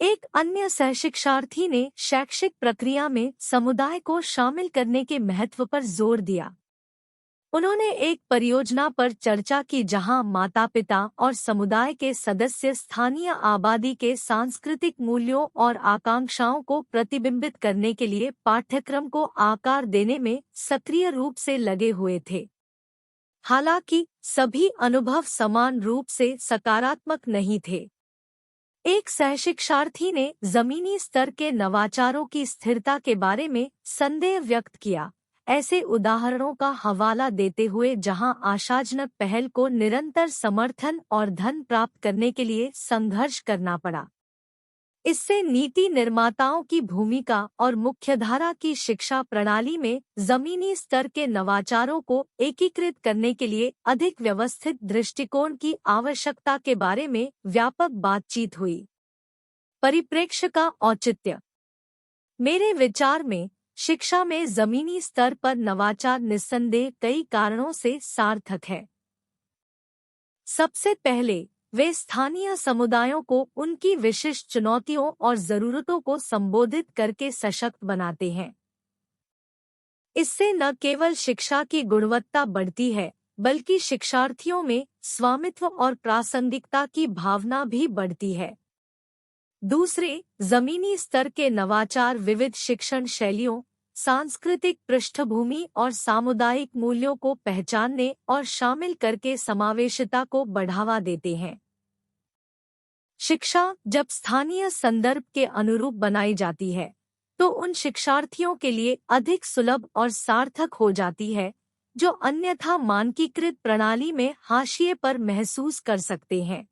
एक अन्य सहशिक्षार्थी ने शैक्षिक प्रक्रिया में समुदाय को शामिल करने के महत्व पर जोर दिया। उन्होंने एक परियोजना पर चर्चा की जहां माता-पिता और समुदाय के सदस्य स्थानीय आबादी के सांस्कृतिक मूल्यों और आकांक्षाओं को प्रतिबिंबित करने के लिए पाठ्यक्रम को आकार देने में सक्रिय रूप से लगे हुए थे। हालांकि सभी अनुभव समान रूप से सकारात्मक नहीं थे। एक सहशिक्षार्थी ने जमीनी स्तर के नवाचारों की स्थिरता के बारे में संदेह व्यक्त किया, ऐसे उदाहरणों का हवाला देते हुए जहां आशाजनक पहल को निरंतर समर्थन और धन प्राप्त करने के लिए संघर्ष करना पड़ा। इससे नीति निर्माताओं की भूमिका और मुख्यधारा की शिक्षा प्रणाली में जमीनी स्तर के नवाचारों को एकीकृत करने के लिए अधिक व्यवस्थित दृष्टिकोण की आवश्यकता के बारे में व्यापक बातचीत हुई। परिप्रेक्ष्य का औचित्य। मेरे विचार में शिक्षा में जमीनी स्तर पर नवाचार निस्संदेह कई कारणों से सार्थक है। सबसे पहले, वे स्थानीय समुदायों को उनकी विशिष्ट चुनौतियों और जरूरतों को संबोधित करके सशक्त बनाते हैं। इससे न केवल शिक्षा की गुणवत्ता बढ़ती है, बल्कि शिक्षार्थियों में स्वामित्व और प्रासंगिकता की भावना भी बढ़ती है। दूसरे, जमीनी स्तर के नवाचार विविध शिक्षण शैलियों, सांस्कृतिक पृष्ठभूमि और सामुदायिक मूल्यों को पहचानने और शामिल करके समावेशिता को बढ़ावा देते हैं। शिक्षा जब स्थानीय संदर्भ के अनुरूप बनाई जाती है, तो उन शिक्षार्थियों के लिए अधिक सुलभ और सार्थक हो जाती है, जो अन्यथा मानकीकृत प्रणाली में हाशिए पर महसूस कर सकते हैं।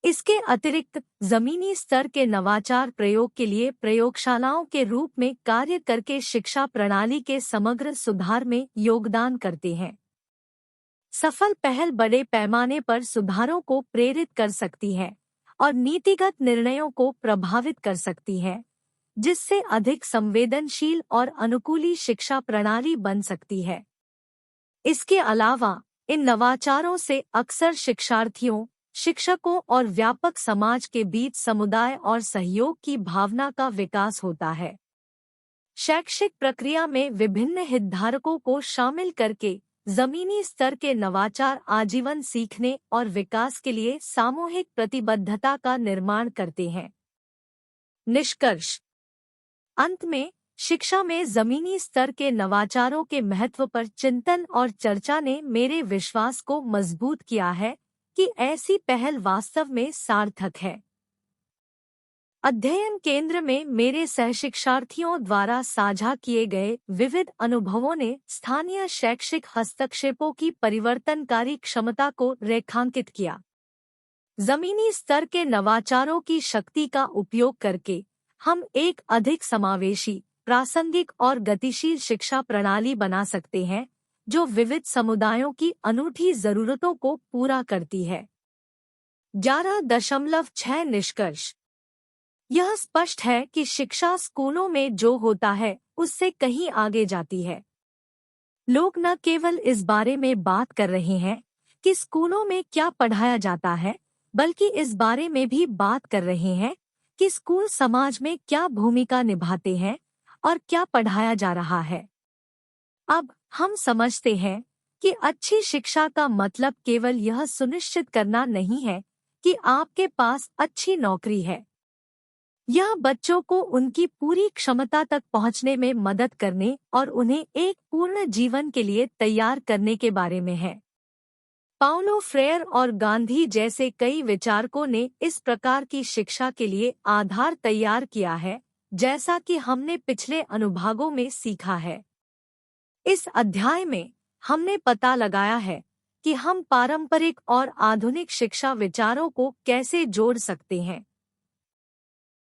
इसके अतिरिक्त जमीनी स्तर के नवाचार प्रयोग के लिए प्रयोगशालाओं के रूप में कार्य करके शिक्षा प्रणाली के समग्र सुधार में योगदान करते हैं। सफल पहल बड़े पैमाने पर सुधारों को प्रेरित कर सकती है और नीतिगत निर्णयों को प्रभावित कर सकती है, जिससे अधिक संवेदनशील और अनुकूली शिक्षा प्रणाली बन सकती है। इसके अलावा इन नवाचारों से अक्सर शिक्षार्थियों, शिक्षकों और व्यापक समाज के बीच समुदाय और सहयोग की भावना का विकास होता है। शैक्षिक प्रक्रिया में विभिन्न हितधारकों को शामिल करके जमीनी स्तर के नवाचार आजीवन सीखने और विकास के लिए सामूहिक प्रतिबद्धता का निर्माण करते हैं। निष्कर्ष। अंत में, शिक्षा में जमीनी स्तर के नवाचारों के महत्व पर चिंतन और चर्चा ने मेरे विश्वास को मजबूत किया है कि ऐसी पहल वास्तव में सार्थक है। अध्ययन केंद्र में मेरे सहशिक्षार्थियों द्वारा साझा किए गए विविध अनुभवों ने स्थानीय शैक्षिक हस्तक्षेपों की परिवर्तनकारी क्षमता को रेखांकित किया। जमीनी स्तर के नवाचारों की शक्ति का उपयोग करके हम एक अधिक समावेशी, प्रासंगिक और गतिशील शिक्षा प्रणाली बना सकते हैं, जो विविध समुदायों की अनूठी जरूरतों को पूरा करती है। 11.6 निष्कर्ष। यह स्पष्ट है कि शिक्षा स्कूलों में जो होता है उससे कहीं आगे जाती है। लोग न केवल इस बारे में बात कर रहे हैं कि स्कूलों में क्या पढ़ाया जाता है, बल्कि इस बारे में भी बात कर रहे हैं कि स्कूल समाज में क्या भूमिका निभाते हैं और क्या पढ़ाया जा रहा है। अब हम समझते हैं कि अच्छी शिक्षा का मतलब केवल यह सुनिश्चित करना नहीं है कि आपके पास अच्छी नौकरी है। यह बच्चों को उनकी पूरी क्षमता तक पहुंचने में मदद करने और उन्हें एक पूर्ण जीवन के लिए तैयार करने के बारे में है। पाउलो फ्रेयर और गांधी जैसे कई विचारकों ने इस प्रकार की शिक्षा के लिए आधार तैयार किया है, जैसा कि हमने पिछले अनुभागों में सीखा है। इस अध्याय में हमने पता लगाया है कि हम पारंपरिक और आधुनिक शिक्षा विचारों को कैसे जोड़ सकते हैं।